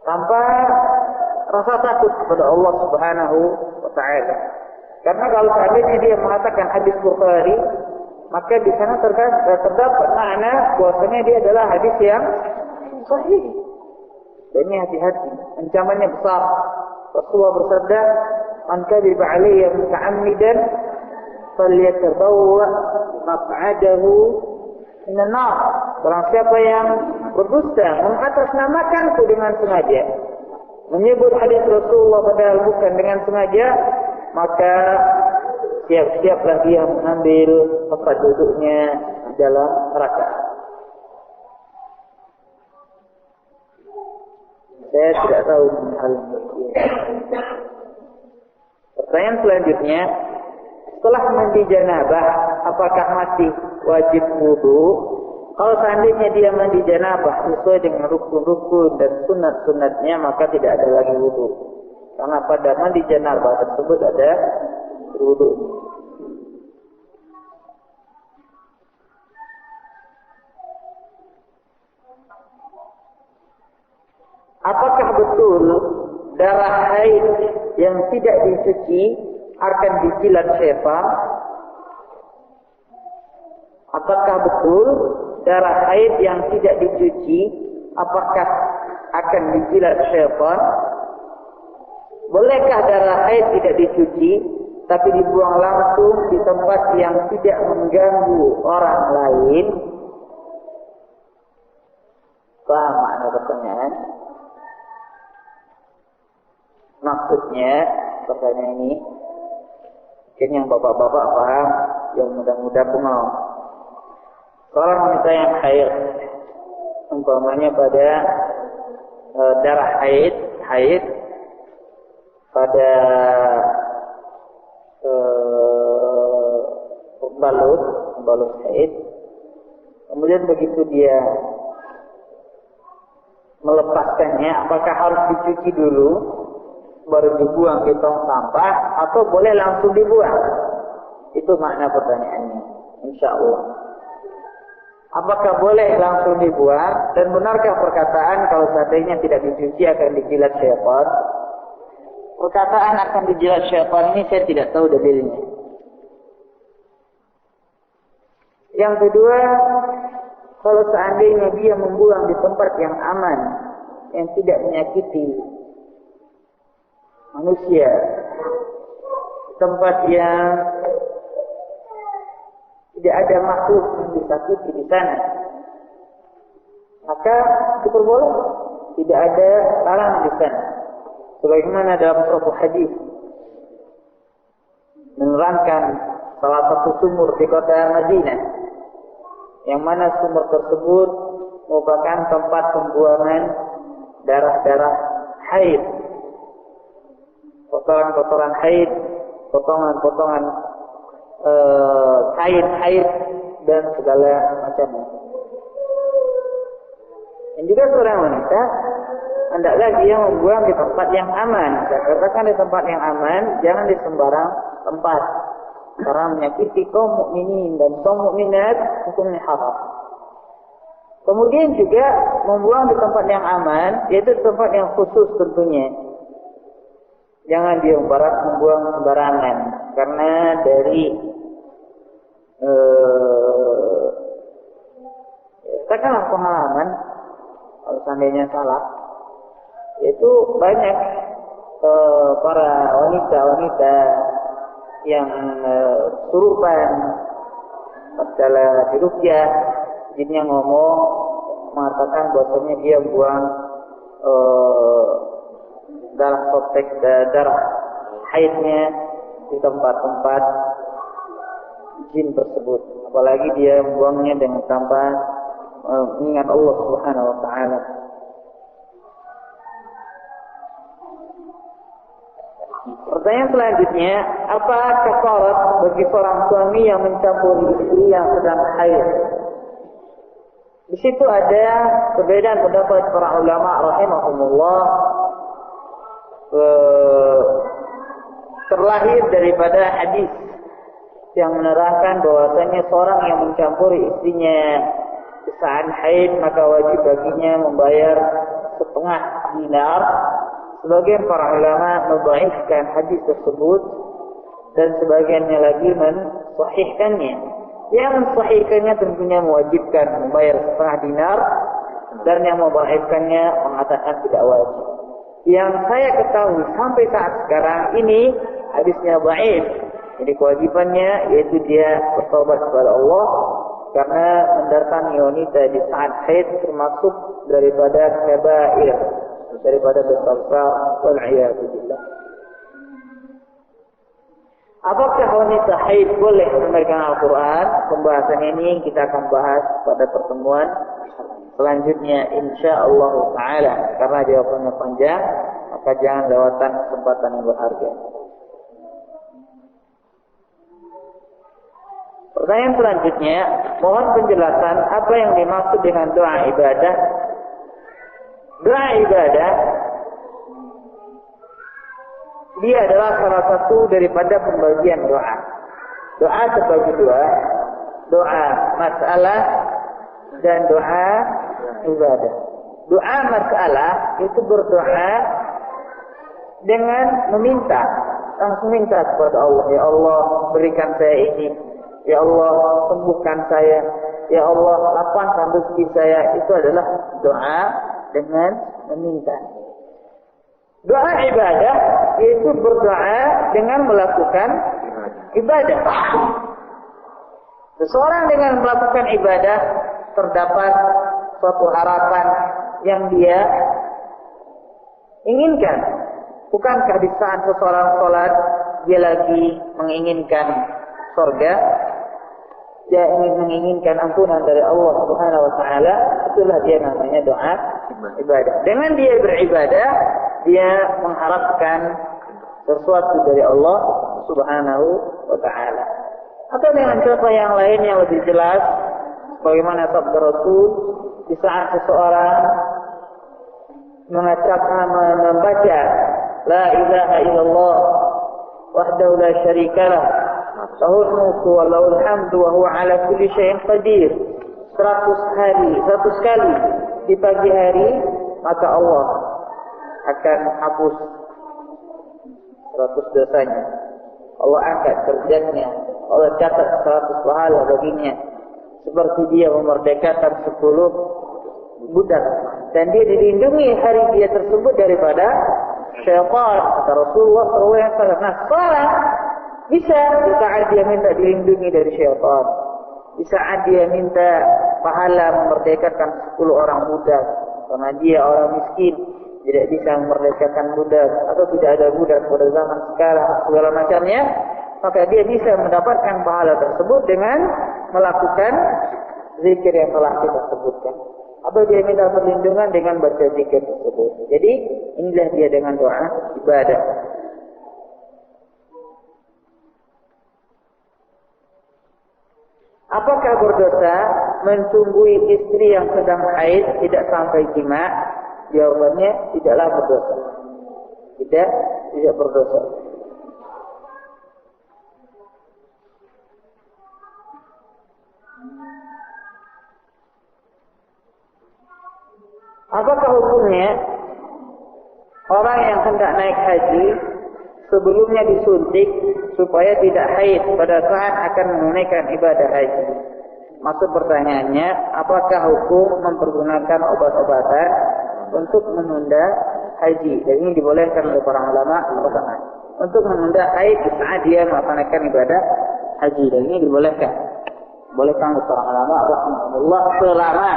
tanpa rasa takut kepada Allah Subhanahu wa taala. Karena kalau seandainya dia mengatakan hadis Bukhari, maka di sana terdapat makna bahwasanya dia adalah hadis yang sahih. Dan ini hati-hati, ancamannya besar. Rasulullah bersabda, "Man kadhiba 'alayya muta'ammidan falyatabawwa maq'adahu minan nar." Barang siapa yang berdusta mengatasnamakanku dengan sengaja, menyebut hadis Rasulullah padahal bukan dengan sengaja, maka siap-siaplah dia mengambil tempat duduknya di dalam neraka. Saya tidak tahu hal ini. Pertanyaan selanjutnya, setelah mandi janabah, apakah masih wajib wudu? Kalau seandainya dia mandi janabah sesuai dengan rukun-rukun dan sunat-sunatnya, maka tidak ada lagi wudu. Karena pada mandi janabah tersebut ada wudu. Apakah betul darah haid yang tidak dicuci akan dijilat syaitan? Apakah betul darah haid yang tidak dicuci apakah akan dijilat syaitan? Bolehkah darah haid tidak dicuci tapi dibuang langsung di tempat yang tidak mengganggu orang lain? Paham makna pertanyaan? Maksudnya pertanyaan ini mungkin yang bapak-bapak paham, yang muda-muda pengau. Seorang wanita yang haid, umpamanya pada darah haid pada balut haid, kemudian begitu dia melepaskannya, apakah harus dicuci dulu baru dibuang di tong sampah atau boleh langsung dibuang? Itu makna pertanyaannya, insyaallah. Apakah boleh langsung dibuang, dan benarkah perkataan kalau seandainya tidak dicuci akan dijilat syaitan? Perkataan akan dijilat syaitan ini saya tidak tahu dalilnya. Yang kedua, kalau seandainya dia membuang di tempat yang aman, yang tidak menyakiti manusia, tempat yang tidak ada makhluk yang disakiti di sana, maka diperbolehkan, tidak ada larangan di sana. Sebagaimana dalam suatu hadis menerangkan salah satu sumur di kota Madinah, yang mana sumur tersebut merupakan tempat pembuangan darah-darah haid, kotoran-kotoran haid, potongan-potongan kain haid dan segala macamnya. Dan juga seorang wanita hendaklah dia membuang di tempat yang aman. Saya katakan di tempat yang aman, jangan di sembarang tempat, karena menyakiti kaum mukminin dan kaum mukminat hukumnya haram. Kemudian juga membuang di tempat yang aman, yaitu tempat yang khusus tentunya. Jangan dia membuang sembarangan, karena dari katakanlah pengalaman, kalau seandainya salah, yaitu banyak para wanita-wanita yang surupan tatkala di ruqyah, jinnya ngomong mengatakan bahwasanya dia buang darah sotek dan darah haidnya di tempat-tempat jin tersebut, apalagi dia membuangnya dengan tanpa mengingat Allah Subhanahu wa taala. Pertanyaan selanjutnya, apa kafarat bagi seorang suami yang mencampuri istri yang sedang haid? Di situ ada perbedaan pendapat para ulama rahimahumullah, terlahir daripada hadis yang menerangkan bahwasanya seorang yang mencampuri istrinya di saat haid maka wajib baginya membayar setengah dinar. Sebagian para ulama mendhaifkan hadis tersebut dan sebagiannya lagi mensahihkannya. Yang mensahihkannya tentunya mewajibkan membayar setengah dinar, dan yang mendhaifkannya mengatakan tidak wajib. Yang saya ketahui sampai saat sekarang ini hadisnya dhaif. Jadi kewajibannya yaitu dia bertobat kepada Allah, karena mendatangi wanita di saat haid termasuk daripada kabair, daripada dosa-dosa wal-'iyadu billah. Apakah wanita haid boleh memegang Al-Quran? Pembahasan ini kita akan bahas pada pertemuan selanjutnya insyaallah taala. Karena jawabannya panjang, maka jangan lewatkan kesempatan yang berharga. Pertanyaan selanjutnya, mohon penjelasan apa yang dimaksud dengan doa ibadah. Doa ibadah dia adalah salah satu daripada pembagian doa. Doa terbagi dua, doa masalah dan doa ibadah. Doa masalah itu berdoa dengan meminta, langsung minta kepada Allah, ya Allah berikan saya ini, ya Allah sembuhkan saya, ya Allah lapangkan rezeki saya. Itu adalah doa dengan meminta. Doa ibadah yaitu berdoa dengan melakukan ibadah. Seseorang dengan melakukan ibadah terdapat suatu harapan yang dia inginkan. Bukankah di saat seseorang sholat dia lagi menginginkan surga, dia ingin menginginkan ampunan dari Allah Subhanahu wa taala? Itulah dia namanya doa ibadah. Dengan dia beribadah, dia mengharapkan sesuatu dari Allah Subhanahu wa taala. Atau dengan contoh yang lain yang lebih jelas, bagaimana sabda Rasul di saat seseorang membaca la ilaha illallah wahdahu la syarikalah lahul mulku wa lahul hamdu wa huwa ala kulli syai'in qadir 100 kali di pagi hari, maka Allah akan hapus 100 dosanya. Allah angkat derajatnya, Allah catat 100 pahala baginya. seperti dia memerdekakan 10 budak, dan dia dilindungi hari dia tersebut daripada syaitan, kata Rasulullah SAW. Nah, sekarang bisa di saat dia minta dilindungi dari syaitan, di saat dia minta pahala memerdekakan 10 orang budak, karena dia orang miskin tidak bisa memerdekakan budak, atau tidak ada budak pada zaman sekarang, segala macamnya, maka dia bisa mendapatkan pahala tersebut dengan melakukan zikir yang telah kita sebutkan, atau dia minta perlindungan dengan baca zikir tersebut. Jadi inilah dia dengan doa ibadah. Apakah berdosa mentunggui istri yang sedang haid tidak sampai jima? Jawabannya tidaklah berdosa. Tidak berdosa. Apakah hukumnya orang yang hendak naik haji sebelumnya disuntik supaya tidak haid pada saat akan menunaikan ibadah haji? Maksud pertanyaannya, apakah hukum mempergunakan obat-obatan untuk menunda haji? Dan ini dibolehkan oleh para ulama untuk menunda haid saat dia melaksanakan ibadah haji. Dan ini dibolehkan. Bolehkan oleh para ulama rahimahullah selama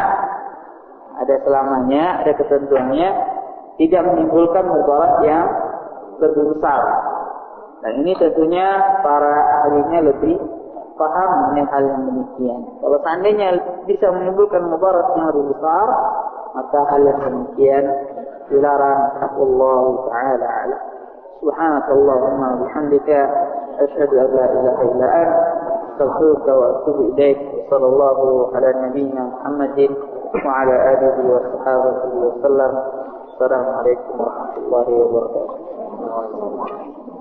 ada selamanya, ada ketentuannya, tidak menimbulkan mudarat yang lebih besar. Dan ini tentunya para ahlinya lebih paham mengenai hal yang demikian. Kalau seandainya bisa menimbulkan mudarat yang lebih besar, maka hal yang demikian dilarang. Allah Ta'ala a'lam. Subhanakallahumma bihamdika asyhadu an la ilaha illa anta astaghfiruka wa atubu ilaik. Sallallahu ala nabiyyina Muhammadin wa ala alihi wa sahbihi wa sallam. Assalamualaikum warahmatullahi wabarakatuh.